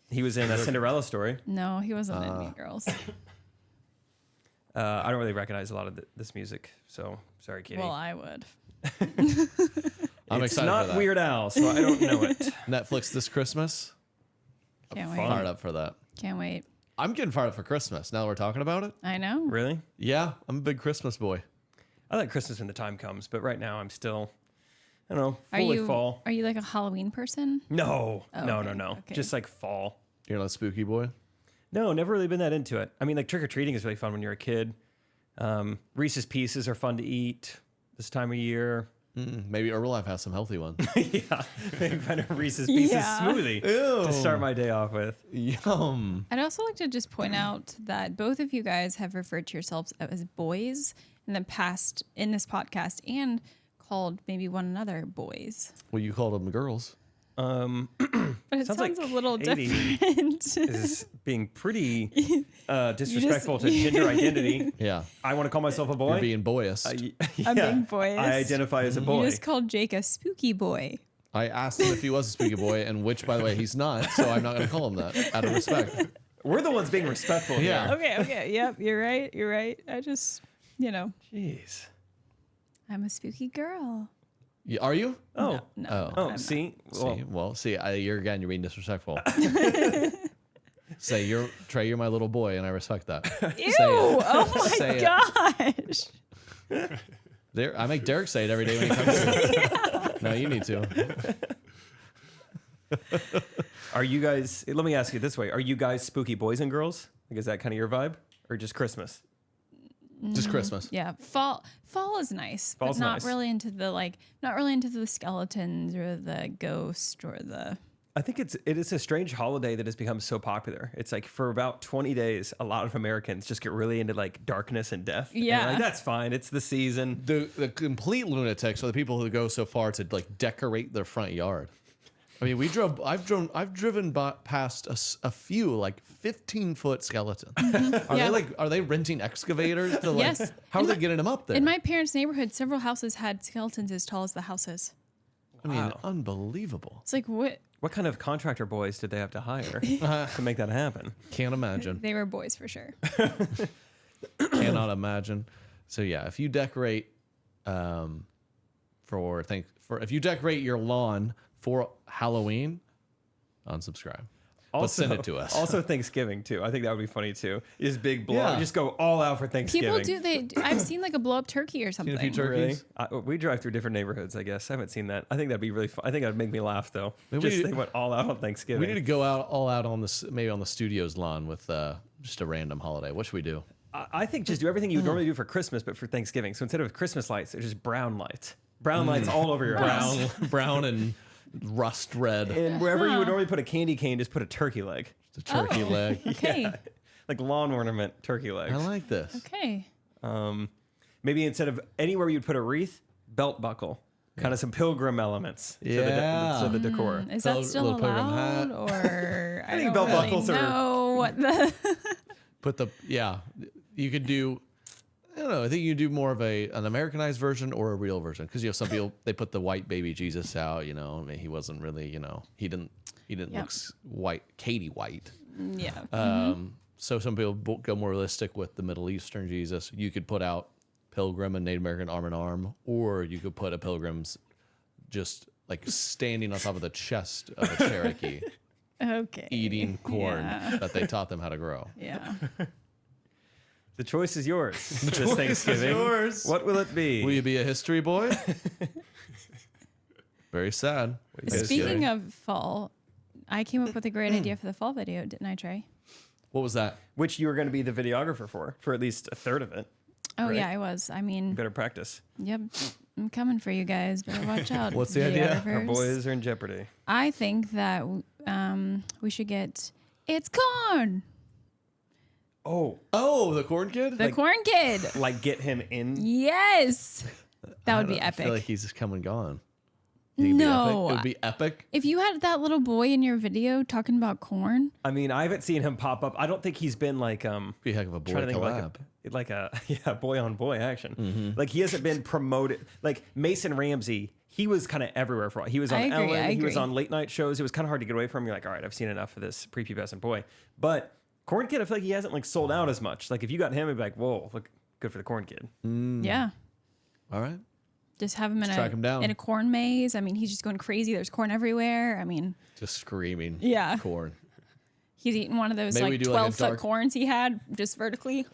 He was in A Cinderella Story. No, he wasn't in Mean Girls. I don't really recognize a lot of this music, so sorry, Katie. Well, I would. I'm excited not for that. Weird Al, so I don't know it. Netflix this Christmas. Can't wait. Fired up for that. Can't wait. I'm getting fired up for Christmas now that we're talking about it. I know. Really? Yeah, I'm a big Christmas boy. I like Christmas when the time comes, but right now I'm still, I don't know, fully fall. Are you like a Halloween person? No, Oh, no, okay, no, no. okay. Just like fall. You're not a spooky boy? No, never really been that into it. I mean, like trick-or-treating is really fun when you're a kid. Reese's Pieces are fun to eat this time of year. Maybe Herbalife has some healthy ones. Yeah, maybe find a Reese's Pieces smoothie to start my day off with. Yum. I'd also like to just point out that both of you guys have referred to yourselves as boys in the past in this podcast and called maybe one another boys. Well, you called them girls. But it sounds like a little Katie different. is being pretty disrespectful to gender identity. Yeah. I want to call myself a boy. You're being boyist. I'm being boys. I identify as a boy. You just called Jake a spooky boy. I asked him if he was a spooky boy, and which, by the way, he's not, so I'm not going to call him that out of respect. We're the ones being respectful Yeah. here. Okay. Yep, you're right. I just, Jeez. I'm a spooky girl. Are you? Oh. No. Oh, I'm see? You're being disrespectful. Say, Trey, you're my little boy, and I respect that. Ew! Say it. Oh my Say gosh! I make Derek say it every day when he comes to. No, you need to. Are you guys, let me ask you this way. Are you guys spooky boys and girls? Like, is that kind of your vibe? Or just Christmas? Just Christmas. Yeah, fall is nice, Fall's but not nice. really into the skeletons or the ghost or the. I think it is a strange holiday that has become so popular. It's like for about 20 days, a lot of Americans just get really into like darkness and death. And Yeah. they're like, that's fine. It's the season. The complete lunatics are the people who go so far to like decorate their front yard. I mean, I've driven past a few like 15-foot skeletons. Are they renting excavators to like? Yes. How are they getting them up there? In my parents' neighborhood, several houses had skeletons as tall as the houses. I mean, unbelievable. It's like what? What kind of contractor boys did they have to hire to make that happen? Can't imagine. They were boys for sure. Cannot imagine. So yeah, if you decorate, if you decorate your lawn for Halloween, unsubscribe. But send it to us. Also Thanksgiving too. I think that would be funny too. You just big blow. Yeah. You just go all out for Thanksgiving. I've seen like a blow up turkey or something. Seen a few turkeys. Really? We drive through different neighborhoods, I guess. I haven't seen that. I think that'd be really fun. I think that'd make me laugh though. They went all out on Thanksgiving. We need to go all out on this, maybe on the studio's lawn with just a random holiday. What should we do? I think just do everything you would normally do for Christmas, but for Thanksgiving. So instead of Christmas lights, there's just brown lights. Brown lights all over your house. brown and rust red. And wherever you would normally put a candy cane, just put a turkey leg. The turkey leg. Okay. Yeah. Like lawn ornament turkey legs. I like this. Okay. Maybe instead of anywhere you'd put a wreath, belt buckle. Kind of some pilgrim elements to the decor. Is that still little pilgrim allowed, hat. or I think don't belt really buckles are- know what the. You could do. I don't know. I think you do more of an Americanized version or a real version, because some people they put the white baby Jesus out. I mean, he wasn't really. He didn't look white, Katie white. Yeah. So some people go more realistic with the Middle Eastern Jesus. You could put out Pilgrim and Native American arm in arm, or you could put a Pilgrim's just like standing on top of the chest of a Cherokee, Okay. eating corn that they taught them how to grow. Yeah. The choice is yours. This Thanksgiving. yours. What will it be? Will you be a history boy? Very sad. Speaking of fall, I came up with a great idea for the fall video, didn't I, Trey? What was that? Which you were going to be the videographer for at least a third of it. Oh, right? yeah, I was. I mean, Better practice. yep. I'm coming for you guys. Better watch out. What's the idea? Our boys are in jeopardy. I think that we should get It's Corn. Oh, the corn kid? The Corn Kid. Like get him in. Yes. That would be I epic. feel like he's just come and gone. Think it'd be No. epic? It would be epic. If you had that little boy in your video talking about corn, I mean, I haven't seen him pop up. I don't think he's been like Be a heck of a boy trying to think collab. like a boy on boy action. Like he hasn't been promoted. Like Mason Ramsey, he was kind of everywhere for a while. He was on Ellen. He was on late night shows. It was kind of hard to get away from. You're like, all right, I've seen enough of this prepubescent boy. But Corn Kid, I feel like he hasn't like sold out as much. Like if you got him, it'd be like, whoa, look good for the Corn Kid. yeah. All right. Just have him track him down. in a corn maze. I mean, he's just going crazy. There's corn everywhere. I mean, Just screaming. Yeah. Corn. he's eating one of those Maybe we like do, like, a 12-foot dark- corns he had just vertically.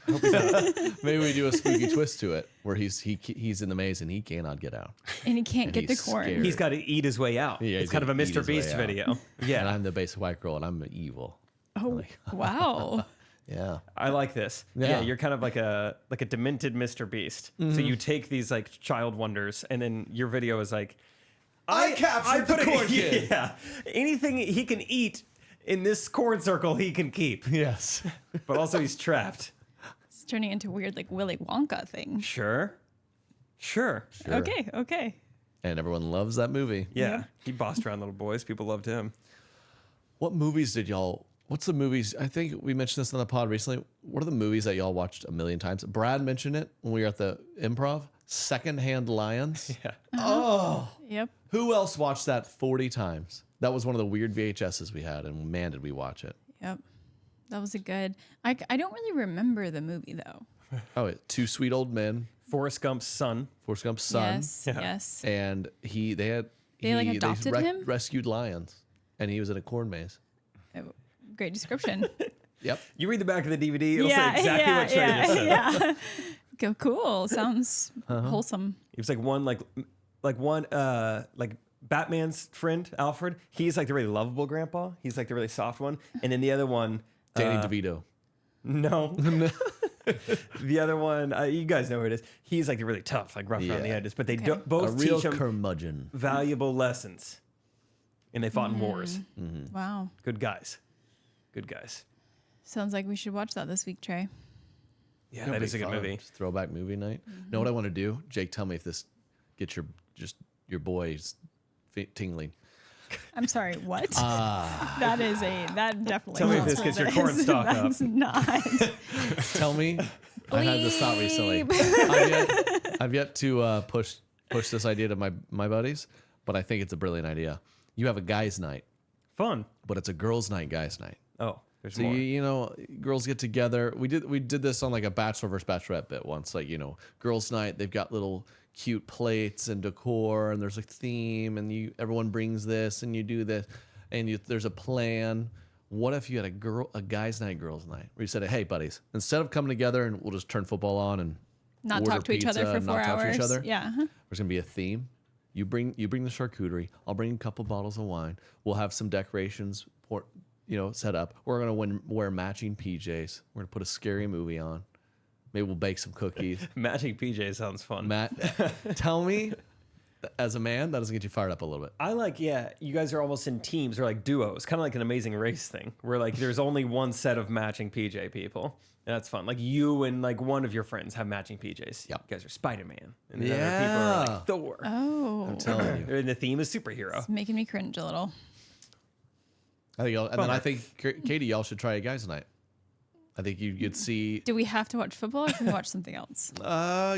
Maybe we do a spooky twist to it where he's in the maze and he cannot get out. And he can't And get the he's corn. scared. He's got to eat his way out. Yeah, it's he's kind of a gonna eat Mr. his way Beast out. video. And Yeah, I'm the basic white girl and I'm evil. Oh, wow. Yeah. I like this. Yeah. Yeah, you're kind of like a demented Mr. Beast. So you take these like child wonders, and then your video is like, I captured the corn kid. Yeah, anything he can eat in this corn circle, he can keep. Yes. But also he's trapped. It's turning into weird like Willy Wonka thing. Sure. Okay. And everyone loves that movie. Yeah, he bossed around little boys. People loved him. What's the movies? I think we mentioned this on the pod recently. What are the movies that y'all watched a million times? Brad mentioned it when we were at the Improv. Secondhand Lions. Yeah. Oh. Yep. Who else watched that 40 times? That was one of the weird VHSs we had, and man, did we watch it. Yep. That was a good. I don't really remember the movie though. Oh, Two Sweet Old Men. Forrest Gump's son. Yes. Yeah. Yes. And they adopted him? rescued lions, and he was in a corn maze. Oh, great description. Yep. You read the back of the DVD, it'll say exactly what Trey just said. Yeah. Cool. Sounds wholesome. He was like one Batman's friend, Alfred. He's like the really lovable grandpa. He's like the really soft one. And then the other one, Danny DeVito. No. The other one, you guys know who it is. He's like the really tough, like rough around the edges. But they both a real teach him curmudgeon. valuable lessons. And they fought in wars. Wow. Good guys. Sounds like we should watch that this week, Trey. Yeah, that is a good movie. Just throwback movie night. Know what I want to do? Jake, tell me if this gets your boys tingling. I'm sorry, what? That definitely. Tell me if this gets your corn stalk up. That's not. Tell me. I had this thought recently. I've yet to push this idea to my buddies, but I think it's a brilliant idea. You have a guys' night. Fun. But it's a girls' night, guys' night. Oh, there's so more. you know, girls get together. We did this on like a bachelor versus bachelorette bit once. Like, you know, girls' night, they've got little cute plates and decor, and there's a theme, and everyone brings this, and you do this, and there's a plan. What if you had a guys' night, girls' night, where you said, hey, buddies, instead of coming together and we'll just turn football on and Not order talk to each other pizza for and 4 not talk to hours. each other, Yeah. there's gonna be a theme. You bring the charcuterie. I'll bring a couple bottles of wine. We'll have some decorations, set up. We're gonna wear matching PJs. We're gonna put a scary movie on. Maybe we'll bake some cookies. Matching PJ sounds fun. Matt, tell me, as a man, that doesn't get you fired up a little bit. I like, you guys are almost in teams or like duos, kind of like an Amazing Race thing, where like there's only one set of matching PJ people. And that's fun. Like you and like one of your friends have matching PJs. Yep. You guys are Spider-Man. And then other people are like Thor. Oh. I'm telling you. And the theme is superhero. It's making me cringe a little. I think Katie, y'all should try a guys' night. I think you'd see. Do we have to watch football or can we watch something else?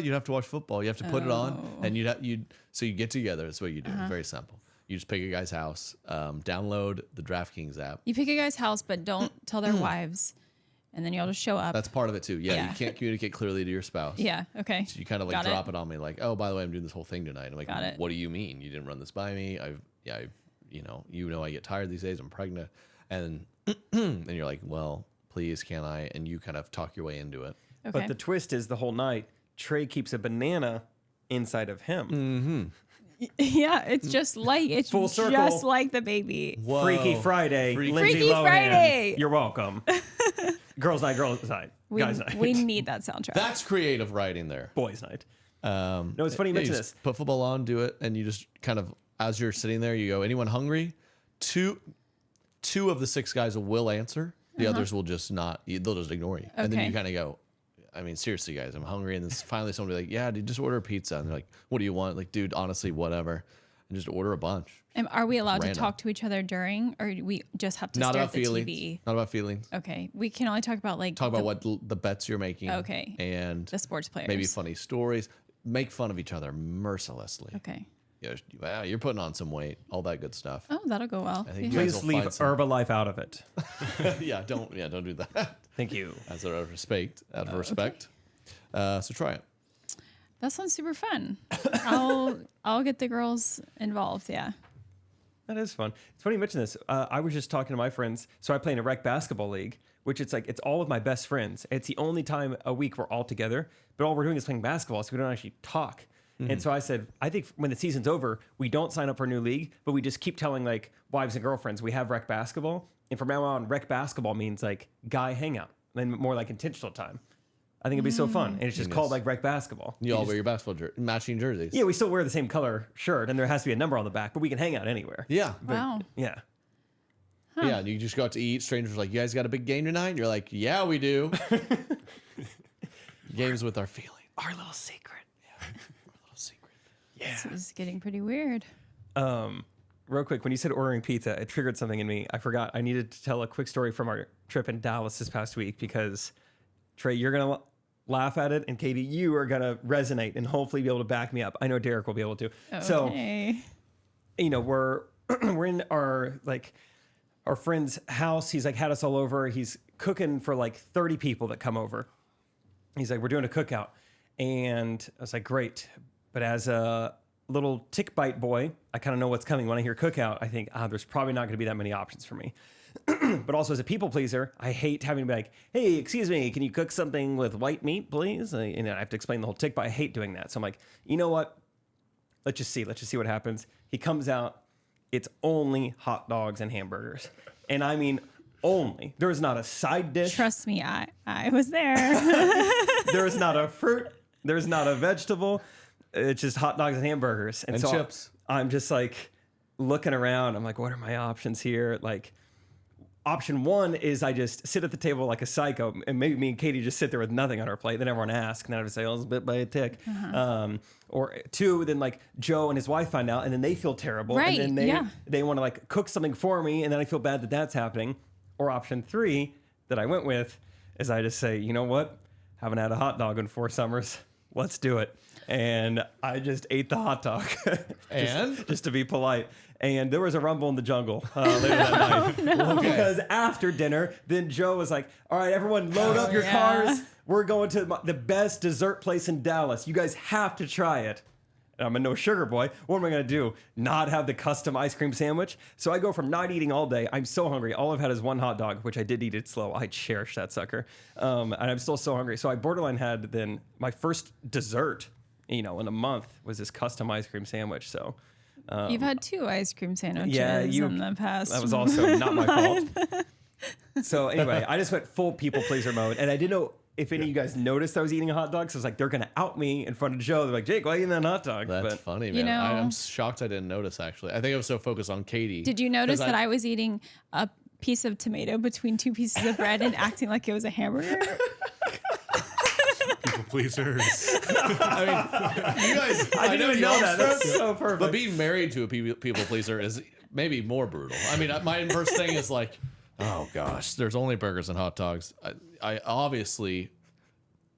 You'd have to watch football. You have to put it on, and so you get together. That's what you do. It's very simple. You just pick a guy's house, download the DraftKings app. You pick a guy's house, but don't tell their wives, and then you all just show up. That's part of it too. Yeah, you can't communicate clearly to your spouse. Yeah. Okay. So you kind of like drop it on me, like, oh, by the way, I'm doing this whole thing tonight. I'm like, Got it. what do you mean? You didn't run this by me. I get tired these days. I'm pregnant, and and you're like, well, please, can I? And you kind of talk your way into it. Okay. But the twist is the whole night, Trey keeps a banana inside of him. Mm-hmm. Yeah, it's just like Full circle. just like the baby. Whoa. Freaky Friday. Lindsay Freaky Lohan. Friday. You're welcome. Girls night, guys night. We need that soundtrack. That's creative writing there. Boys night. No, it's funny you mention this. Put football on, do it, and you just kind of, as you're sitting there, you go, anyone hungry? Two of the 6 guys will answer. The others will just not. They'll just ignore you. And then you kind of go, I mean, seriously, guys, I'm hungry. And then finally someone will be like, yeah, dude, just order a pizza. And they're like, what do you want? Like, dude, honestly, whatever. And just order a bunch. And are we allowed to talk to each other during, or do we just have to stare at the TV? Not about feelings. Okay. We can only talk about what the bets you're making. Okay. And the sports players. Maybe funny stories. Make fun of each other mercilessly. Okay. Yeah, you're putting on some weight. All that good stuff. Oh, that'll go well. Please leave Herbalife out of it. Don't do that. Thank you. Out of respect. So try it. That sounds super fun. I'll get the girls involved. Yeah. That is fun. It's funny you mention this. I was just talking to my friends. So I play in a rec basketball league, which it's all of my best friends. It's the only time a week we're all together, but all we're doing is playing basketball, so we don't actually talk. Mm-hmm. And so I said, I think when the season's over, we don't sign up for a new league, but we just keep telling wives and girlfriends we have rec basketball. And from now on, rec basketball means guy hangout, then more like intentional time. I think it'd be so fun. And it's just called rec basketball. You all wear your basketball matching jerseys. Yeah, we still wear the same color shirt, and there has to be a number on the back, but we can hang out anywhere. Yeah. Wow. Yeah. Huh. Yeah, and you just go out to eat. Strangers are like, you guys got a big game tonight? And you're like, yeah, we do. Games with our feeling. Our little secret. Yeah. Our little secret. Yeah. This is getting pretty weird. Real quick, when you said ordering pizza, it triggered something in me. I forgot. I needed to tell a quick story from our trip in Dallas this past week because, Trey, you're going to laugh at it, and Katie, you are going to resonate and hopefully be able to back me up. I know Derek will be able to. Okay. So, we're in our friend's house. He's had us all over. He's cooking for 30 people that come over. He's like, we're doing a cookout. And I was like, great. But as a little tick bite boy, I kind of know what's coming. When I hear cookout, I think, there's probably not going to be that many options for me. But also as a people pleaser, I hate having to be like, hey, excuse me, can you cook something with white meat, please? I have to explain the whole tick bite. I hate doing that. So I'm like, you know what? Let's just see what happens. He comes out. It's only hot dogs and hamburgers. And I mean, only. There is not a side dish. Trust me, I was there. There is not a fruit. There's not a vegetable. It's just hot dogs and hamburgers. And so chips. I'm just looking around. I'm like, what are my options here? Option one is I just sit at the table like a psycho, and maybe me and Katie just sit there with nothing on our plate. Then everyone asks, and then I would say, it's bit by a tick. Uh-huh. Or two, then Joe and his wife find out, and then they feel terrible. Right, and then they want to cook something for me, and then I feel bad that that's happening. Or option three that I went with is I just say, you know what? Haven't had a hot dog in 4 summers. Let's do it. And I just ate the hot dog. just to be polite. And there was a rumble in the jungle later that night. No. Because after dinner, then Joe was like, all right, everyone load up your cars. We're going to the best dessert place in Dallas. You guys have to try it. And I'm a no sugar boy. What am I going to do? Not have the custom ice cream sandwich? So I go from not eating all day. I'm so hungry. All I've had is one hot dog, which I did eat it slow. I cherish that sucker. And I'm still so hungry. So I borderline had then my first dessert, in a month was this custom ice cream sandwich. So you've had 2 ice cream sandwiches in the past. That was also not my fault. So anyway, I just went full people pleaser mode. And I didn't know if any of you guys noticed I was eating a hot dog. So I was like, they're going to out me in front of Joe. They're like, Jake, why are you eating that hot dog? That's funny, man. I'm shocked I didn't notice, actually. I think I was so focused on Katie. Did you notice that I was eating a piece of tomato between 2 pieces of bread and acting like it was a hamburger? People pleasers. I mean, you guys, I didn't even know that. That's so perfect. But being married to a people pleaser is maybe more brutal. I mean, my first thing is oh gosh, there's only burgers and hot dogs. I obviously,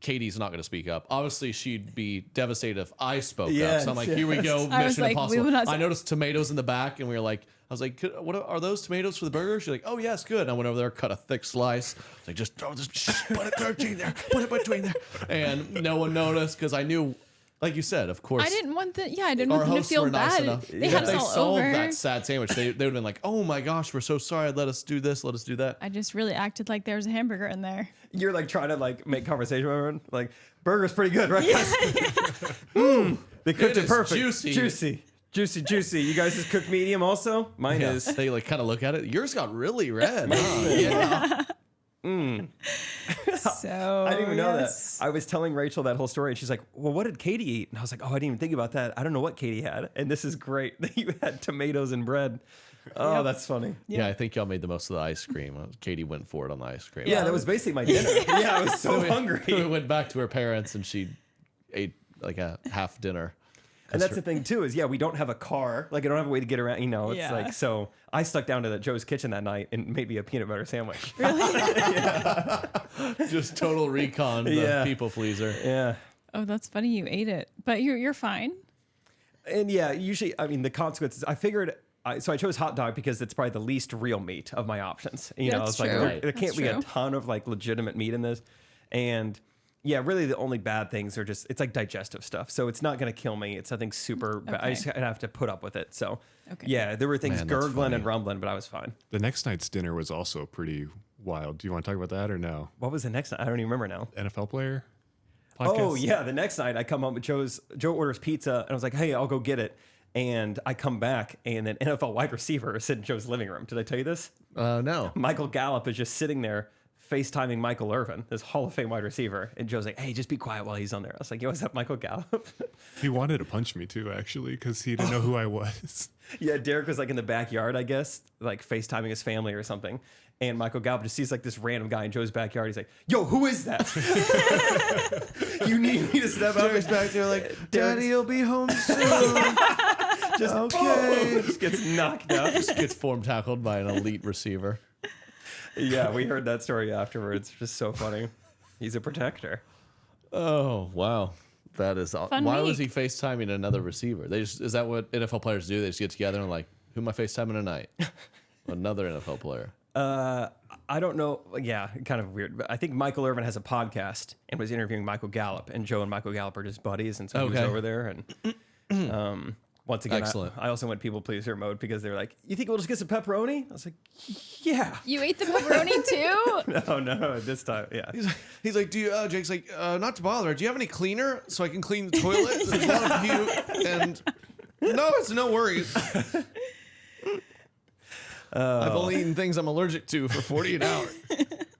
Katie's not going to speak up. Obviously, she'd be devastated if I spoke up. So I'm like, here we go, Mission Impossible. I noticed tomatoes in the back, and we were like, I was like, what are those tomatoes for the burger? She's like, oh yes, good. And I went over there, cut a thick slice. I was like, just throw this, put it between there, put it between there. And no one noticed because I knew, like you said, of course. I didn't want them to feel bad. They had us all solved over. that sad sandwich, they would have been like, oh my gosh, we're so sorry. Let us do this. Let us do that. I just really acted like there was a hamburger in there. You're trying to make conversation with everyone. Burger's pretty good, right? They cooked it perfect. Juicy. You guys just cooked medium also? Mine is. They kind of look at it. Yours got really red. Huh? Yeah. So I didn't even know yes. that. I was telling Rachel that whole story, and she's like, well, what did Katie eat? And I was like, oh, I didn't even think about that. I don't know what Katie had. And this is great that you had tomatoes and bread. Oh, that's funny. Yeah, I think y'all made the most of the ice cream. Katie went for it on the ice cream. Yeah, that was basically my dinner. Yeah, I was so hungry. We went back to her parents, and she ate like a half dinner. And that's the thing too, is we don't have a car. Like I don't have a way to get around. It's like, so I stuck down to Joe's kitchen that night and made me a peanut butter sandwich. Just total recon, the people pleaser. Yeah. Oh, that's funny. You ate it, but you're fine. And usually, I mean, the consequences. I figured. So I chose hot dog because it's probably the least real meat of my options. That's it's like true. there can't be a ton of like legitimate meat in this, and. Yeah, really the only bad things are just, it's like digestive stuff. So it's not going to kill me. It's nothing super bad. I just have to put up with it. So yeah, there were things gurgling and rumbling, but I was fine. The next night's dinner was also pretty wild. Do you want to talk about that or no? What was the next night? I don't even remember now. NFL player podcast? Oh yeah, the next night I come home with Joe orders pizza and I was like, hey, I'll go get it. And I come back and an NFL wide receiver is in Joe's living room. Did I tell you this? No. Michael Gallup is just sitting there FaceTiming Michael Irvin, this Hall of Fame wide receiver. And Joe's like, hey, just be quiet while he's on there. I was like, yo, is that Michael Gallup? He wanted to punch me too, actually, because he didn't know who I was. Yeah, Derek was like in the backyard, I guess, like FaceTiming his family or something. And Michael Gallup just sees like this random guy in Joe's backyard. He's like, yo, who is that? You need me to step up. Derek's back there like, Daddy will be home soon. Just okay. Just gets knocked out. Just gets form tackled by an elite receiver. Yeah, we heard that story afterwards. Just so funny. He's a protector. Oh, wow. That is Fun why week. was he FaceTiming another receiver? Is that what NFL players do? They just get together and like, who am I FaceTiming tonight? Another NFL player. I don't know. Yeah, kind of weird. But I think Michael Irvin has a podcast and was interviewing Michael Gallup, and Joe and Michael Gallup are just buddies, and so he was over there. And once again, Excellent. I also went people pleaser mode because they were like, "You think we'll just get some pepperoni?" I was like, "Yeah." You ate the pepperoni too? No, this time, yeah. He's like, do you? Jake's like, not to bother. Do you have any cleaner so I can clean the toilet? There's a lot of puke, and no, it's no worries. I've only eaten things I'm allergic to for 48 hours.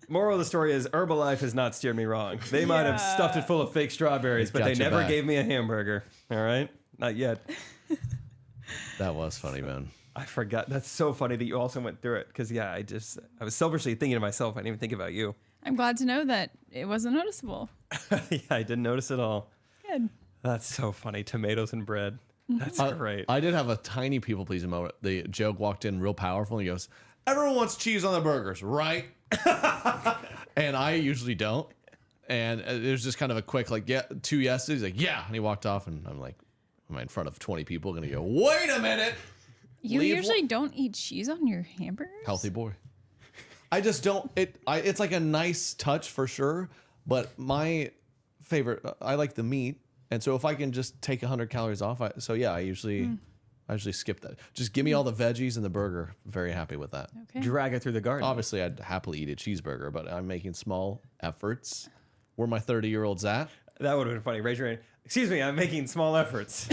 Moral of the story is Herbalife has not steered me wrong. They might have stuffed it full of fake strawberries, but Got they your never back. gave me a hamburger. All right? Not yet. That was funny, man. I forgot. That's so funny that you also went through it because, I was selfishly thinking to myself. I didn't even think about you. I'm glad to know that it wasn't noticeable. Yeah, I didn't notice at all. Good. That's so funny. Tomatoes and bread. That's great. I did have a tiny people pleasing moment. The joke walked in real powerful and he goes, everyone wants cheese on their burgers, right? And I usually don't. And it was just kind of a quick, like, yeah, 2 yeses. He's like, yeah. And he walked off and I'm like, am I in front of 20 people going to go, wait a minute. You Leave usually don't eat cheese on your hamburgers? Healthy boy. I just don't. It's like a nice touch for sure. But my favorite, I like the meat. And so if I can just take 100 calories off, I usually skip that. Just give me all the veggies and the burger. Very happy with that. Okay. Drag it through the garden. Obviously, I'd happily eat a cheeseburger, but I'm making small efforts. Where my 30-year-olds at? That would have been funny. Raise your hand. Excuse me, I'm making small efforts.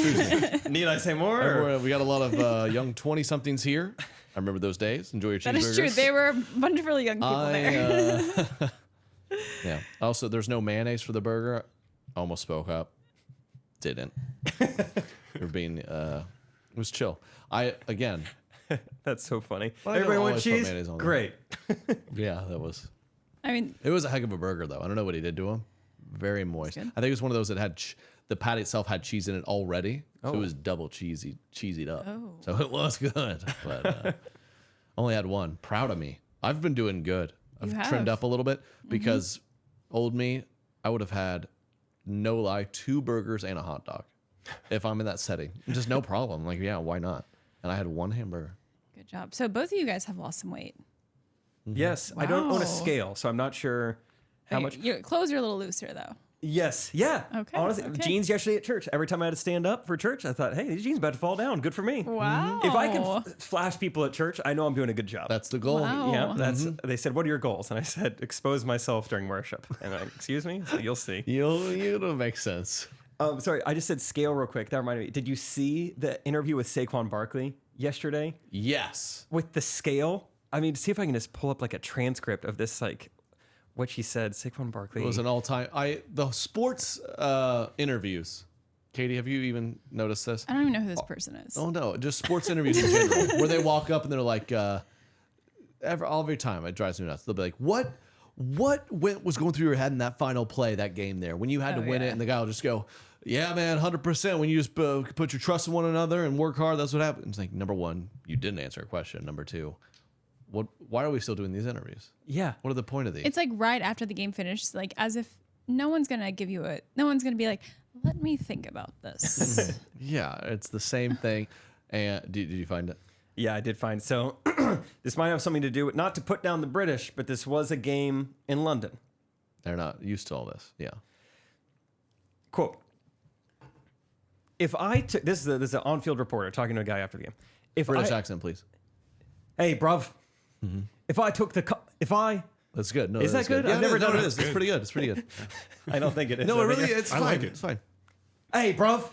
Need I say more? Everywhere, we got a lot of young 20-somethings here. I remember those days. Enjoy your cheeseburgers. That is true. There were a bunch of really young people there. Yeah. Also, there's no mayonnaise for the burger. Almost spoke up. Didn't. We're being it was chill. That's so funny. Well, I Everybody don't want always put cheese? mayonnaise on there. Great. Yeah, that was. I mean, It was a heck of a burger, though. I don't know what he did to him. Very moist. I think it was one of those that had the patty itself had cheese in it already, so it was double cheesied up. Oh. So it was good, but only had one. Proud of me. I've been doing good. I've trimmed up a little bit because old me, I would have had, no lie, 2 burgers and a hot dog if I'm in that setting. Just no problem. Like, yeah, why not? And I had 1 hamburger. good job. So both of you guys have lost some weight. Yes, I don't own Wow. a scale, so I'm not sure how much. Your clothes are a little looser though. Yes, yeah. Okay, Honestly, okay. jeans yesterday at church. Every time I had to stand up for church, I thought, hey, these jeans about to fall down. Good for me. Wow. If I can flash people at church, I know I'm doing a good job. That's the goal. Wow. Yeah, that's. They said, "What are your goals?" And I said, "Expose myself during worship." And I'm like, "Excuse me." So you'll see. It'll make sense. Sorry, I just said scale real quick. That reminded me. Did you see the interview with Saquon Barkley yesterday Yes. with the scale? I mean, see if I can just pull up like a transcript of this. Like, what she said. Saquon Barkley. It was an all-time. The sports interviews. Katie, have you even noticed this? I don't even know who this person is. Oh no, just sports interviews in general, where they walk up and they're like, every time it drives me nuts. They'll be like, "What was going through your head in that final play, that game there, when you had to win it?" And the guy will just go, "Yeah, man, 100%. When you just put your trust in one another and work hard, that's what happens." It's like, number one, you didn't answer a question. Number two, why are we still doing these interviews? Yeah. What are the point of these? It's like right after the game finishes, like as if no one's gonna be like, let me think about this. Yeah, it's the same thing. And did you find it? Yeah, I did find. So this might have something to do with, not to put down the British, but this was a game in London. They're not used to all this. Yeah. Quote. If I took, this is an on-field reporter talking to a guy after the game. British accent, please. Hey, bruv. If I took That's good. No, is that good? Yeah, I've never done it. it. It's pretty good. It's pretty good. I don't think it is. No, it really, it's I fine. like it. It's fine. Hey, bruv.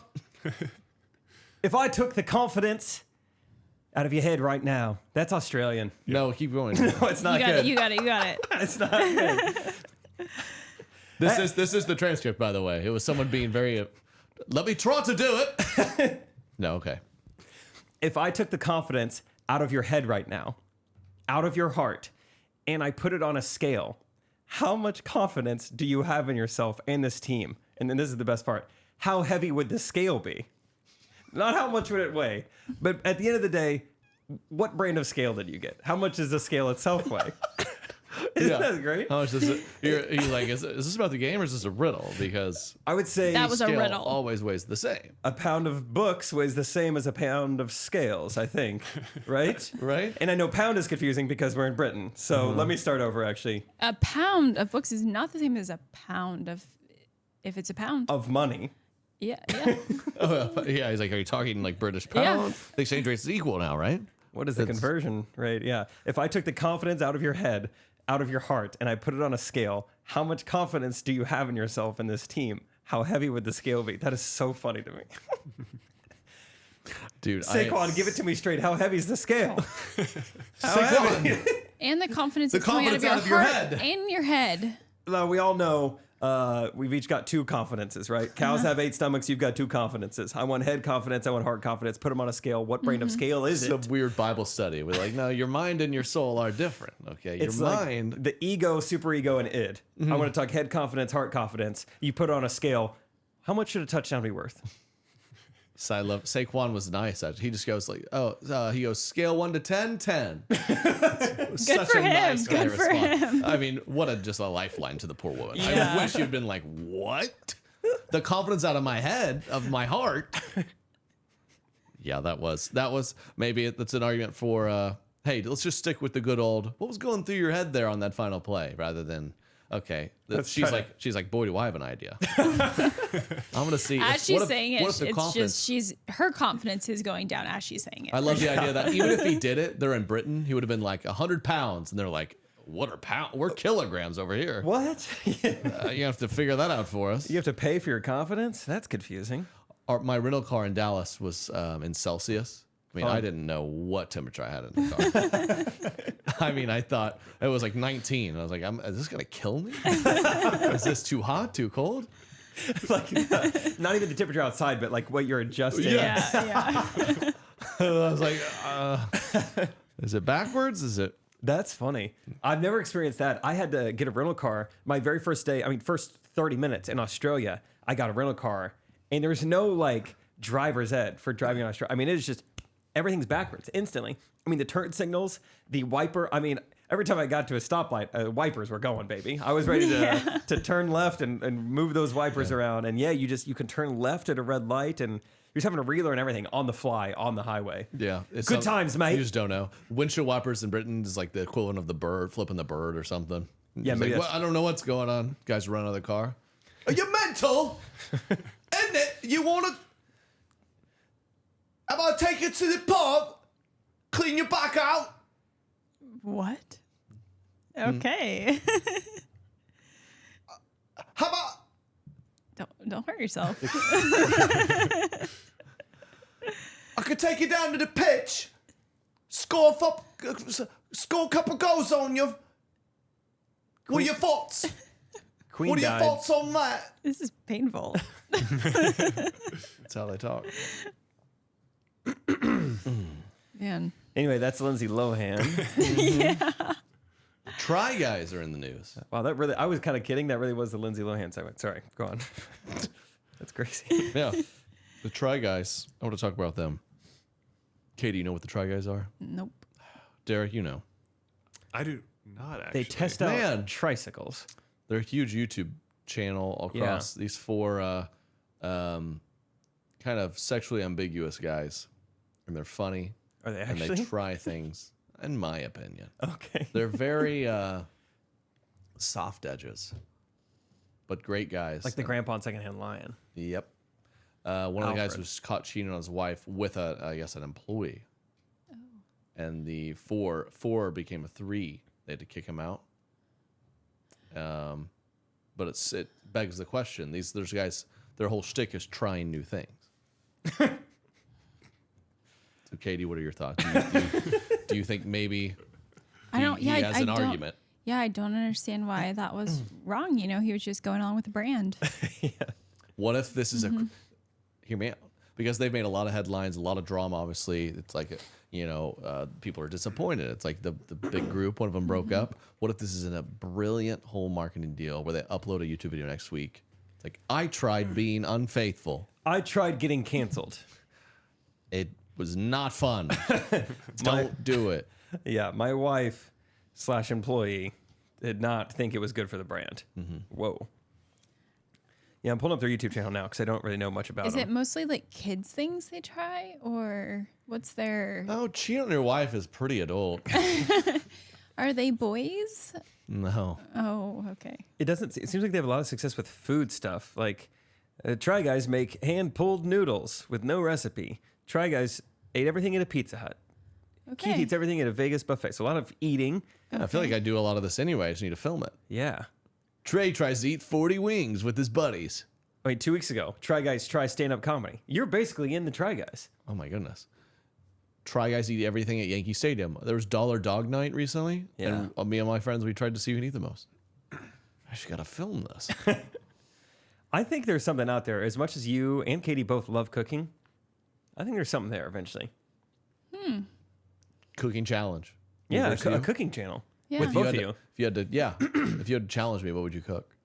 If I took the confidence out of your head right now, that's Australian. No, keep going. No, it's not good. You got it. It's not good. This is the transcript, by the way. It was someone being very. Let me try to do it. No, okay. If I took the confidence out of your head right now, out of your heart, and I put it on a scale, how much confidence do you have in yourself and this team? And then this is the best part. How heavy would the scale be? Not how much would it weigh, but at the end of the day, what brand of scale did you get? How much does the scale itself weigh? Isn't that great? How much does it? You're like, is this about the game or is this a riddle? Because I would say That was a scale riddle. always weighs the same. a pound of books weighs the same as a pound of scales, I think. Right? Right? And I know pound is confusing because we're in Britain. So let me start over, actually. A pound of books is not the same as a pound of, if it's a pound. Of money. Yeah. Yeah, he's like, are you talking like British Yeah. pound? The exchange rate's equal now, right? What is the conversion rate? Yeah. If I took the confidence out of your head, out of your heart, and I put it on a scale, how much confidence do you have in yourself and this team? How heavy would the scale be? That is so funny to me. Dude, Saquon, give it to me straight. How heavy is the scale? Saquon. And the confidence The that's coming confidence out of your out heart of your head. and your head. Now, we all know we've each got two confidences, right? Cows have 8 stomachs. You've got 2 confidences. I want head confidence. I want heart confidence. Put them on a scale. What brand of scale is It's it? a weird Bible study. We're like, no, your mind and your soul are different. Okay, your It's like mind. the ego, superego, and id. I want to talk head confidence, heart confidence. You put it on a scale. How much should a touchdown be worth? So I love Saquon was nice. He just goes like, he goes scale 1 to 10, 10. Good for him. Good for him. I mean, just a lifeline to the poor woman. Yeah. I wish you'd been like, what? The confidence out of my head, of my heart. Yeah, that was maybe that's an argument for, hey, let's just stick with the good old, what was going through your head there on that final play, rather than, okay. She's like, boy, do I have an idea. I'm gonna see. As she's saying it, what if the it's confidence? just her confidence is going down as she's saying it. I love the idea that even if he did it, they're in Britain, he would have been like 100 pounds, and they're like, what are pounds? We're kilograms over here. What? You have to figure that out for us. You have to pay for your confidence? That's confusing. My rental car in Dallas was in Celsius. I mean, I didn't know what temperature I had in the car. I mean, I thought it was like 19. I was like, is this going to kill me? Is this too hot, too cold? Like, not even the temperature outside, but like what you're adjusting. Yeah. I was like, is it backwards? Is it? That's funny. I've never experienced that. I had to get a rental car my very first day. I mean, first 30 minutes in Australia, I got a rental car, and there's no like driver's ed for driving in Australia. I mean, it is just everything's backwards instantly. I mean, the turn signals, the wiper. I mean, every time I got to a stoplight, wipers were going, baby. I was ready to turn left and move those wipers around. And yeah, you can turn left at a red light, and you're just having to relearn everything on the fly on the highway. Yeah. Good times, mate. You just don't know. Windshield wipers in Britain is like the equivalent of the bird, flipping the bird or something. Yeah, It's maybe like, that's- I don't know what's going on. Guys run out of the car. Are you mental? Isn't it? You want to... Have I take you to the pub? Clean your back out? What? Okay. How about... Don't hurt yourself. I could take you down to the pitch, score a couple goals on you. What are your thoughts? Queen What are your died. thoughts on that? This is painful. That's how they talk. Man. Anyway, that's Lindsay Lohan. Yeah. Try Guys are in the news. Wow, that really, I was kind of kidding. That really was the Lindsay Lohan segment. Sorry, go on. That's crazy. Yeah. The Try Guys. I want to talk about them. Katie, you know what the Try Guys are? Nope. Derek, you know. I do not actually. They test out tricycles. They're a huge YouTube channel across these four kind of sexually ambiguous guys. And they're funny. Are they And actually? they try things, in my opinion. Okay. They're very soft edges, but great guys. Like the grandpa in Secondhand Lion. Yep. One of the guys Alfred. was caught cheating on his wife with I guess an employee. Oh. And the four became a 3. They had to kick him out. But it begs the question. There's guys, their whole shtick is trying new things. So Katie, what are your thoughts? Do you think maybe he has an argument? Yeah, I don't understand why that was wrong. You know, he was just going along with the brand. What if this is hear me out? Because they've made a lot of headlines, a lot of drama. Obviously, it's like people are disappointed. It's like the big group. One of them broke up. What if this is in a brilliant whole marketing deal where they upload a YouTube video next week? It's like, I tried being unfaithful. I tried getting canceled. It was not fun. Don't do it. Yeah, my wife / employee did not think it was good for the brand. Whoa. Yeah, I'm pulling up their YouTube channel now because I don't really know much about Is them. it mostly like kids things they try, or what's their? Oh, cheating on your wife is pretty adult. Are they boys? No. Oh, okay. It seems like they have a lot of success with food stuff. Like, Try Guys make hand-pulled noodles with no recipe. Try Guys ate everything at a Pizza Hut. Okay. Keith eats everything at a Vegas buffet. So a lot of eating. Yeah, I feel like I do a lot of this anyway. I just need to film it. Yeah. Trey tries to eat 40 wings with his buddies. Wait, 2 weeks ago, Try Guys try stand-up comedy. You're basically in the Try Guys. Oh my goodness. Try Guys eat everything at Yankee Stadium. There was Dollar Dog Night recently. Yeah. And me and my friends, we tried to see who can eat the most. I just got to film this. I think there's something out there. As much as you and Katie both love cooking, I think there's something there eventually. Cooking challenge. Yeah, Versus you? a cooking channel. Yeah. With If both of you. If you had to, if you had to challenge me, what would you cook?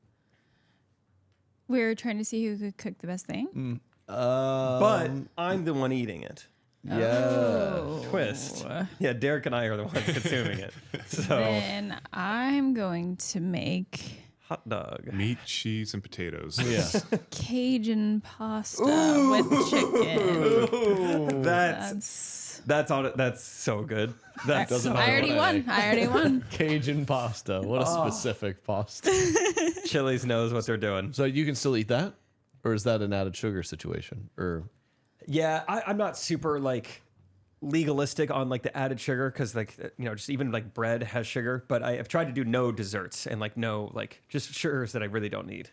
We're trying to see who could cook the best thing. But I'm the one eating it. Yeah. Oh. Twist. Yeah, Derek and I are the ones consuming it. So, Then I'm going to make hot dog. Meat, cheese, and potatoes. Yeah. Cajun pasta with chicken. That's on it. That's so good. That doesn't I already won. I already won. Cajun pasta. What a specific pasta. Chili's knows what they're doing. So you can still eat that? Or is that an added sugar situation? Or Yeah, I'm not super like legalistic on like the added sugar because just even like bread has sugar. But I've tried to do no desserts and like no like just sugars that I really don't need,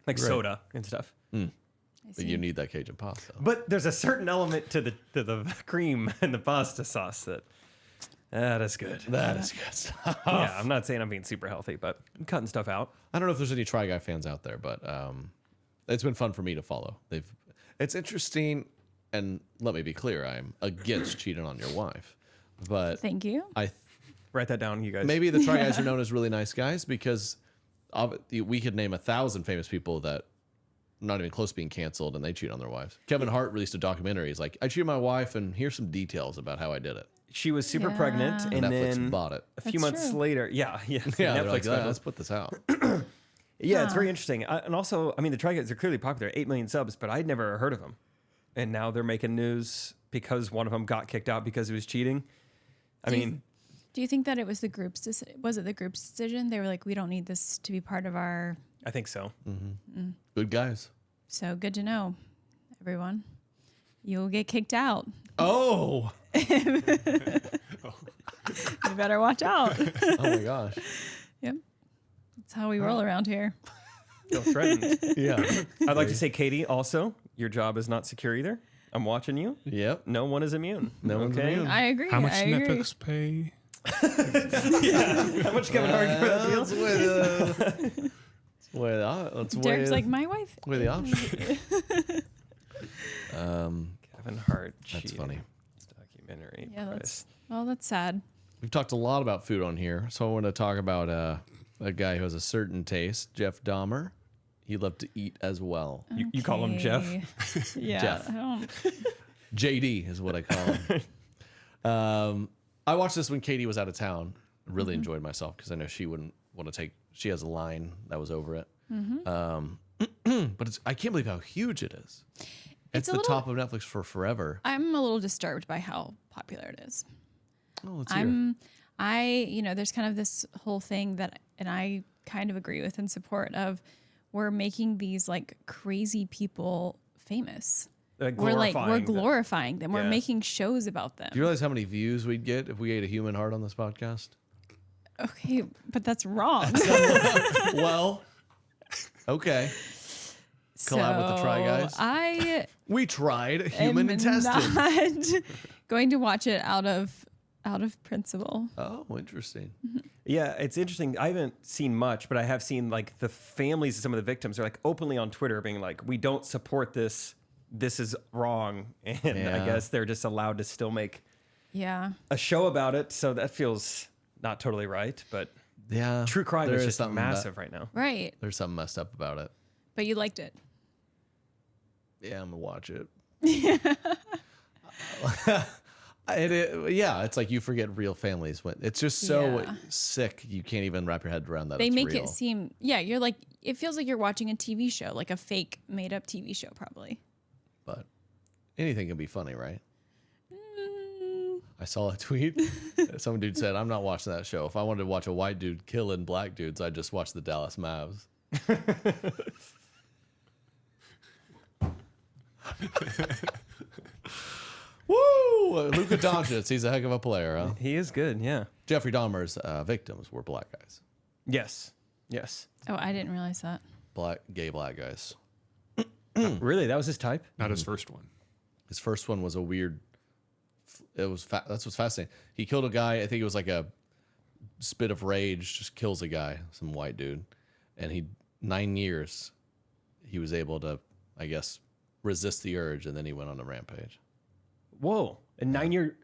like soda and stuff. But you need that Cajun pasta. But there's a certain element to the cream and the pasta sauce that is good. That is good stuff. Yeah, I'm not saying I'm being super healthy, but I'm cutting stuff out. I don't know if there's any Try Guy fans out there, but it's been fun for me to follow. It's interesting, and let me be clear, I'm against cheating on your wife. But Thank you. Write that down, you guys. Maybe the Try Guys are known as really nice guys because we could name 1,000 famous people that are not even close to being canceled and they cheat on their wives. Kevin Hart released a documentary. He's like, I cheated on my wife and here's some details about how I did it. She was super pregnant, and Netflix then bought it. a few months later, yeah, They're like, Netflix. let's put this out. Yeah, it's very interesting. And also, I mean, the Try Guys are clearly popular, 8 million subs, but I'd never heard of them. And now they're making news because one of them got kicked out because he was cheating. Do you think that it was the group's decision? Was it the group's decision? They were like, we don't need this to be part of our. I think so. Good guys. So good to know, everyone. You'll get kicked out. Oh. You better watch out. Oh my gosh. Yep. That's how we roll around here. Feel threatened. Yeah. I'd like to say, Katie, also, your job is not secure either. I'm watching you. Yep. No one is immune. No one's immune. I agree. How much I did agree. Netflix pay? How much Kevin Hart give for that deal? Derek's like, my wife. Where the option. Kevin Hart. That's funny. Documentary. Yeah, that's sad. We've talked a lot about food on here, so I want to talk about a guy who has a certain taste, Jeff Dahmer. He loved to eat as well. You call him Jeff? Yeah. Jeff. I don't... JD is what I call him. I watched this when Katie was out of town. Really enjoyed myself because I know she wouldn't want to take. She has a line that was over it. But I can't believe how huge it is. It's the top of Netflix for forever. I'm a little disturbed by how popular it is. Oh, let's hear. There's kind of this whole thing that, and I kind of agree with and support of, we're making these like crazy people famous. We're glorifying them. Yeah. We're making shows about them. Do you realize how many views we'd get if we ate a human heart on this podcast? Okay, but that's wrong. Well, okay. Collab with the Try Guys. We tried human intestine. Not going to watch it out of principle. Oh, interesting. Yeah, it's interesting. I haven't seen much, but I have seen like the families of some of the victims are like openly on Twitter being like, we don't support this. This is wrong. And I guess they're just allowed to still make a show about it. So that feels not totally right. But true crime is just massive right now. Right. There's something messed up about it. But you liked it. Yeah, I'm going to watch it. It's like you forget real families. It's just so sick you can't even wrap your head around that. They it's make real. it seem, you're like, it feels like you're watching a TV show, like a fake made up TV show probably. But anything can be funny, right? I saw a tweet. Some dude said, I'm not watching that show. If I wanted to watch a white dude killing black dudes, I'd just watch the Dallas Mavs. Woo! Luka Doncic, he's a heck of a player, huh? He is good, yeah. Jeffrey Dahmer's victims were black guys. Yes. Oh, I didn't realize that. Gay black guys. Really? That was his type? Not his first one. His first one was a weird. That's what's fascinating. He killed a guy. I think it was like a spit of rage. Just kills a guy, some white dude, and 9 years. He was able to, I guess, resist the urge, and then he went on a rampage. Whoa! A 9-year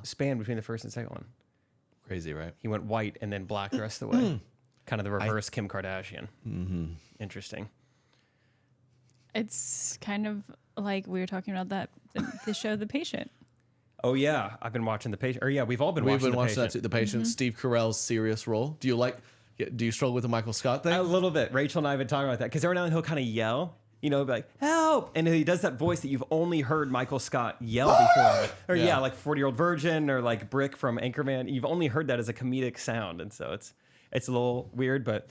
span between the first and second one. Crazy, right? He went white and then black the rest of the way. Kind of the reverse Kim Kardashian. Interesting. It's kind of like we were talking about the show The Patient. Oh yeah, I've been watching The Patient. Or yeah, we've all been watching The Patient. That too. The Patient. Steve Carell's serious role. Do you struggle with the Michael Scott thing? A little bit. Rachel and I have been talking about that because every now and then he'll kind of yell. Be like, help! And he does that voice that you've only heard Michael Scott yell before. Or like 40-Year-Old Virgin or like Brick from Anchorman. You've only heard that as a comedic sound. And so it's a little weird, but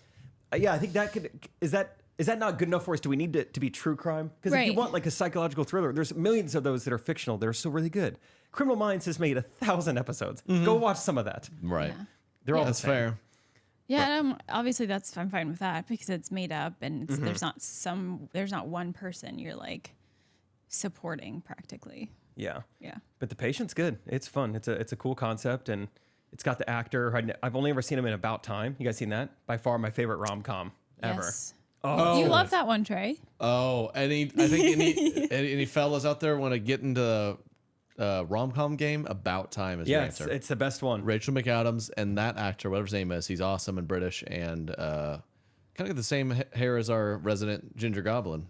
I think that is that not good enough for us? Do we need it to be true crime? Because if you want like a psychological thriller, there's millions of those that are fictional. They're still really good. Criminal Minds has made 1,000 episodes. Go watch some of that. Right. Yeah. They're all That's the same. fair. Yeah, obviously I'm fine with that because it's made up and there's not one person you're like supporting practically. Yeah. Yeah. But The Patient's good. It's fun. It's a cool concept and it's got the actor. I've only ever seen him in About Time. You guys seen that? By far my favorite rom-com ever. Yes. Oh, You love that one, Trey. Oh, I think any fellas out there want to get into rom-com game, About Time is your answer. It's the best one. Rachel McAdams and that actor, whatever his name is, he's awesome and British and kind of the same hair as our resident Ginger Goblin.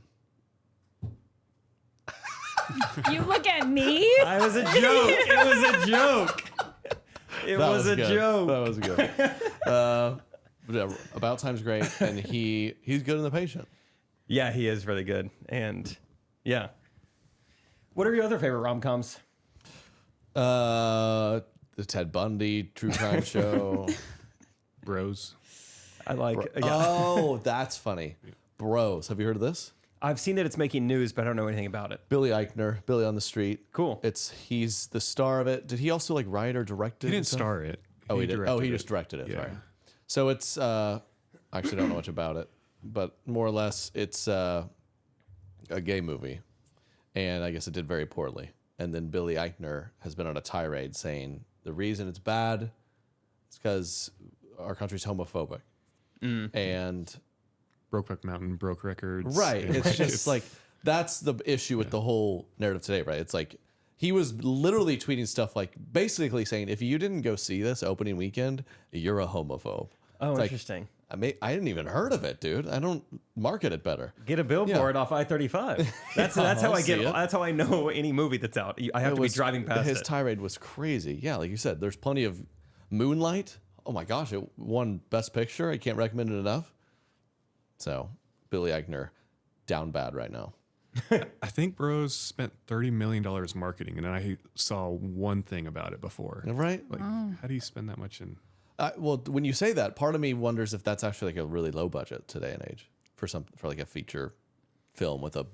You look at me. It was a joke. It was a joke. It was a joke. That was good. About Time's great, and he's good in The Patient. Yeah, he is really good. And yeah. What are your other favorite rom-coms? The Ted Bundy true crime show. Bros. I like. Oh, that's funny. Bros. Have you heard of this? I've seen that it's making news, but I don't know anything about it. Billy Eichner, Billy on the Street. Cool. He's the star of it. Did he also like write or direct it? He didn't star it. Oh, he did. Oh, he just directed it. Yeah. Sorry. So it's I actually don't know much about it, but more or less it's a gay movie, and I guess it did very poorly. And then Billy Eichner has been on a tirade saying the reason it's bad It's because our country's homophobic. And Brokeback Mountain broke records. right. and, It's just like that's the issue with the whole narrative today, right? It's like he was literally tweeting stuff like basically saying, if you didn't go see this opening weekend, you're a homophobe. Oh, It's like, interesting. I didn't even heard of it, dude. I don't market it better. Get a billboard off I-35. That's how I get. see it. That's how I know any movie that's out. I have to be driving past his it. tirade was crazy. Yeah, like you said, there's plenty of Moonlight. Oh my gosh, it won Best Picture. I can't recommend it enough. So Billy Eichner, down bad right now. I think Bros spent $30 million marketing, and I saw one thing about it before. Right? Like, how do you spend that much in? Well, when you say that, part of me wonders if that's actually like a really low budget today and age for like a feature film with a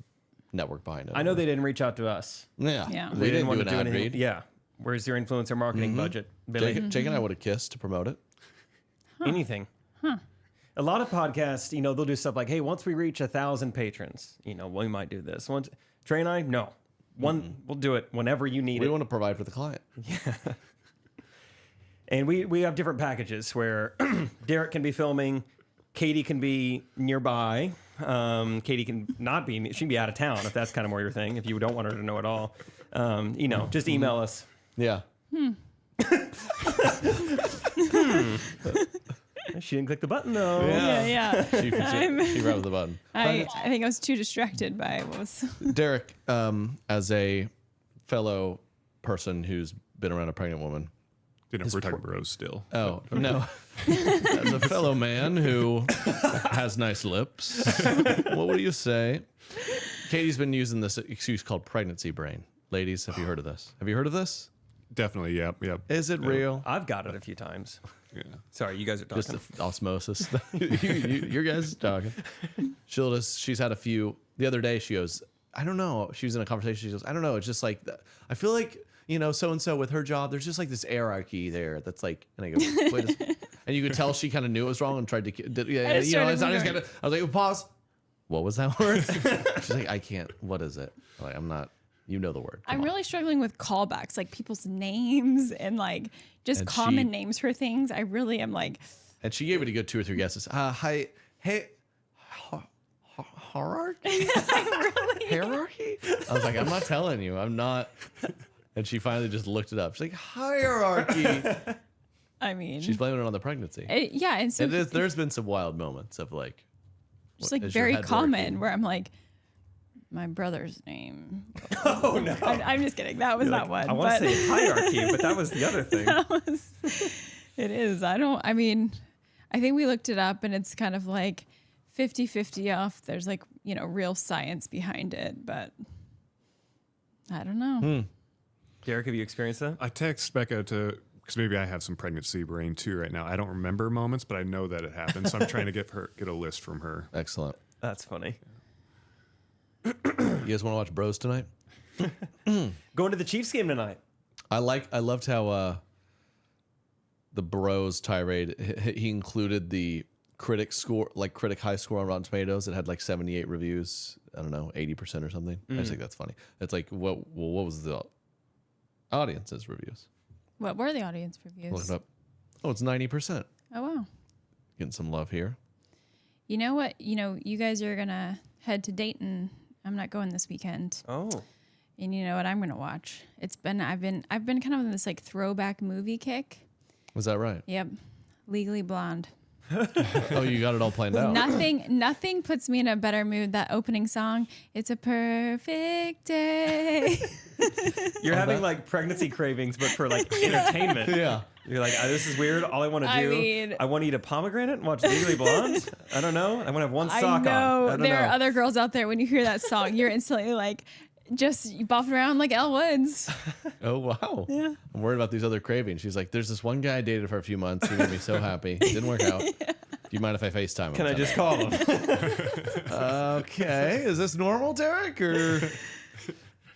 network behind it. I know they didn't reach out to us. Yeah. They didn't want to do an ad anything. read. Yeah. Where's your influencer marketing budget, Billy? Jake and I would have kissed to promote it. Anything. A lot of podcasts, they'll do stuff like, hey, once we reach 1,000 patrons, we might do this. Once Trey and I, no. We'll do it whenever you need it. We want to provide for the client. And we have different packages where Derek can be filming, Katie can be nearby. Katie can not be, she can be out of town if that's kind of more your thing, if you don't want her to know at all. Just email us. Yeah. She didn't click the button though. Yeah. She grabbed the button. I think I was too distracted by what was. Derek, as a fellow person who's been around a pregnant woman. We're talking Bros still. Oh, no. As a fellow man who has nice lips, what would you say? Katie's been using this excuse called pregnancy brain. Ladies, have you heard of this? Have you heard of this? Definitely, yep. Is it real? I've got it a few times. Yeah. Sorry, you guys are talking. Just osmosis. Your guys are talking. She's had a few. The other day, she goes, I don't know. She was in a conversation. She goes, I don't know. It's just like, I feel like, so-and-so with her job, there's just like this hierarchy there that's like, and I go, wait a second. And you could tell she kind of knew it was wrong and tried to, it's not just gonna, I was like, pause. What was that word? She's like, I can't, what is it? I'm like, I'm not, the word. I'm really struggling with callbacks, like people's names and like just common names for things. I really am like. And she gave it a good 2 or 3 guesses. Hi, hey, hierarchy? Hierarchy? I was like, I'm not telling you. I'm not. And she finally just looked it up. She's like, hierarchy. I mean, she's blaming it on the pregnancy. And so there's been some wild moments of like, just like very common where I'm like, my brother's name. Oh no! I'm just kidding. That was not one. I want to say hierarchy, but that was the other thing. It is. I think we looked it up and it's kind of like 50-50 off. There's like, real science behind it, but I don't know. Derek, have you experienced that? I text Becca because maybe I have some pregnancy brain too right now. I don't remember moments, but I know that it happened. So I'm trying to get a list from her. Excellent. That's funny. You guys want to watch Bros tonight? Going to the Chiefs game tonight. I loved how the Bros tirade, he included the critic score, like critic high score on Rotten Tomatoes. It had like 78 reviews. I don't know, 80% or something. I just think that's funny. It's like, what was the audience's reviews? What were the audience reviews? Look it up. Oh, it's 90%. Oh, wow. Getting some love here. You know what? You guys are going to head to Dayton. I'm not going this weekend. Oh. And you know what I'm going to watch? I've been kind of on this like throwback movie kick. Was that right? Yep. Legally Blonde. Oh, you got it all planned out. Nothing puts me in a better mood. That opening song, "It's a Perfect Day." You're having like pregnancy cravings, but for like entertainment. Yeah. You're like, this is weird. All I want to do, I want to eat a pomegranate and watch Legally Blonde. I don't know. I want to have one sock on. I don't know. There are other girls out there. When you hear that song, you're instantly like, just bopping around like Elle Woods. Oh, wow. Yeah. I'm worried about these other cravings. She's like, there's this one guy I dated for a few months. He made me so happy. Didn't work out. Do you mind if I FaceTime him? Can I just call him? Okay. Is this normal, Derek? Or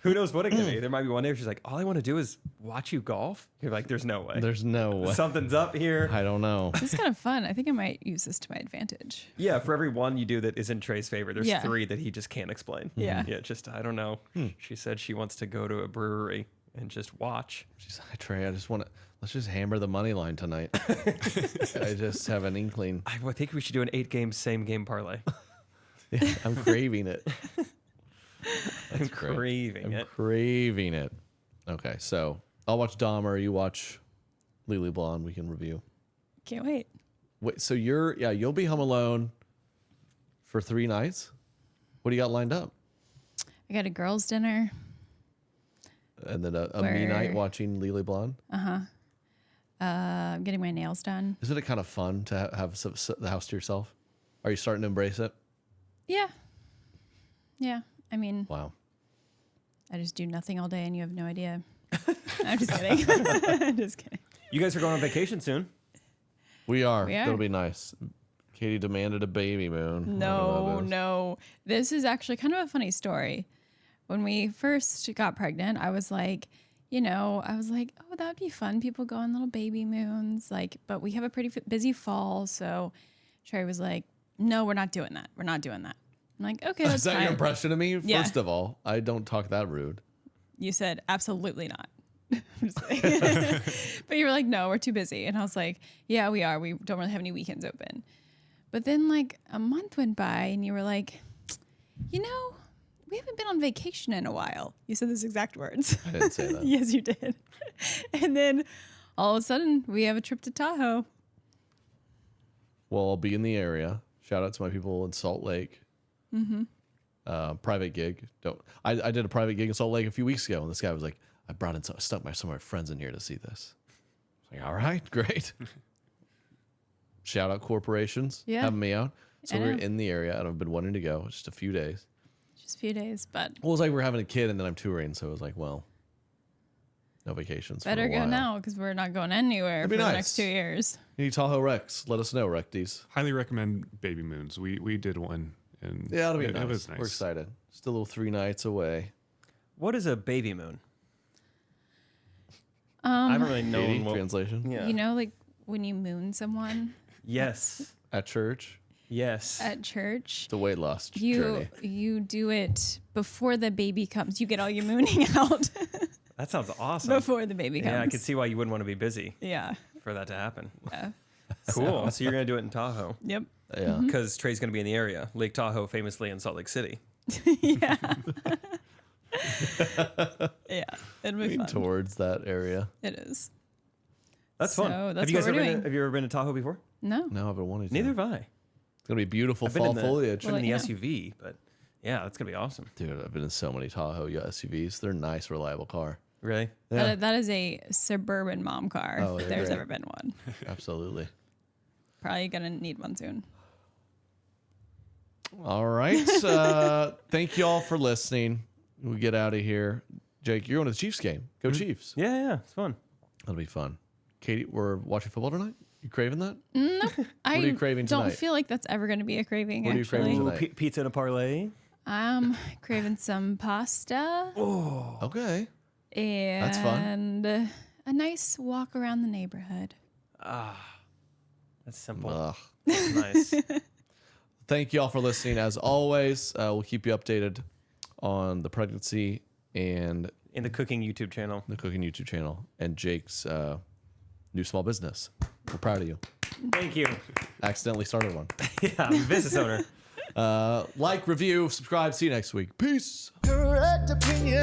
who knows what it could be? There might be one day where she's like, all I want to do is watch you golf. You're like, there's no way. There's no way. Something's up here. I don't know. This is kind of fun. I think I might use this to my advantage. Yeah, for every one you do that is in Trey's favor, there's 3 that he just can't explain. Yeah. Yeah, just, I don't know. She said she wants to go to a brewery and just watch. She's like, Trey, let's just hammer the money line tonight. I just have an inkling. I think we should do an 8-game same game parlay. Yeah, I'm craving it. I'm craving it. Okay, so I'll watch Dahmer. You watch Legally Blonde. We can review. Can't wait. Wait, so you'll be home alone for 3 nights? What do you got lined up? I got a girls' dinner. And then a me night watching Legally Blonde? I'm getting my nails done. Isn't it kind of fun to have the house to yourself? Are you starting to embrace it? Yeah. Yeah. I mean, wow. I just do nothing all day and you have no idea. I'm just kidding. Just kidding. You guys are going on vacation soon. We are. That'll be nice. Katie demanded a baby moon. No. This is actually kind of a funny story. When we first got pregnant, I was like, oh, that would be fun. People go on little baby moons. But we have a pretty busy fall. So Trey was like, no, we're not doing that. We're not doing that. I'm like, okay, that's Is that fine. your impression of me? Yeah. First of all, I don't talk that rude. You said, absolutely not. But you were like, no, we're too busy. And I was like, yeah, we are. We don't really have any weekends open. But then a month went by and you were like, we haven't been on vacation in a while. You said those exact words. I didn't say that. Yes, you did. And then all of a sudden we have a trip to Tahoe. Well, I'll be in the area. Shout out to my people in Salt Lake. Mm-hmm. Private gig. I did a private gig in Salt Lake a few weeks ago, and this guy was like, I stuck some of my friends in here to see this. I was like, all right, great. Shout out corporations having me out. So we're in the area, and I've been wanting to go. Just a few days. Just a few days, but Well, it was like we're having a kid, and then I'm touring, so it was like, well, no vacations. Better for a go while. now because we're not going anywhere for the next 2 years. You need Tahoe Rex. Let us know, Recties. Highly recommend baby moons. We did one, and Yeah, it'll be nice. It was nice. We're excited. Just a little 3 nights away. What is a baby moon? I haven't really known what translation. Yeah. When you moon someone Yes. At church. Yes. at church, It's a weight loss journey. you do it before the baby comes. You get all your mooning out That sounds awesome. before the baby comes. Yeah, I could see why you wouldn't want to be busy Yeah. for that to happen. Yeah. Cool. So you're going to do it in Tahoe. Yep. Yeah. Because Trey's going to be in the area. Lake Tahoe, famously in Salt Lake City. Yeah. Yeah. It'll be Lean fun. towards that area. It is. That's So fun. that's have you what guys we're ever doing. have you ever been to Tahoe before? No. No, I've been wanting to. Neither have I. It's gonna be beautiful I've been fall in the, foliage. I've been in the Well, SUV, but yeah, that's going to be awesome. Dude, I've been in so many Tahoe SUVs. They're a nice, reliable car. Really? Yeah. That is a suburban mom car. Oh, if they're there's great. ever been one. Absolutely. Probably gonna need one soon. All right. Thank you all for listening. We get out of here. Jake, you're going to the Chiefs game. Go Chiefs. Yeah, it's fun. That'll be fun. Katie, we're watching football tonight? You craving that? Nope. are you craving don't tonight? feel like that's ever going to be a craving, What are you actually. craving Ooh, tonight? pizza and a parlay. I'm craving some pasta Okay. and fun. a nice walk around the neighborhood. That's simple. Ugh. That's nice. Thank you all for listening. As always, we'll keep you updated on the pregnancy and In the cooking YouTube channel. the cooking YouTube channel and Jake's new small business. We're proud of you. Thank you. Accidentally started one. Yeah, I'm a business owner. Like, review, subscribe. See you next week. Peace. Correct opinion.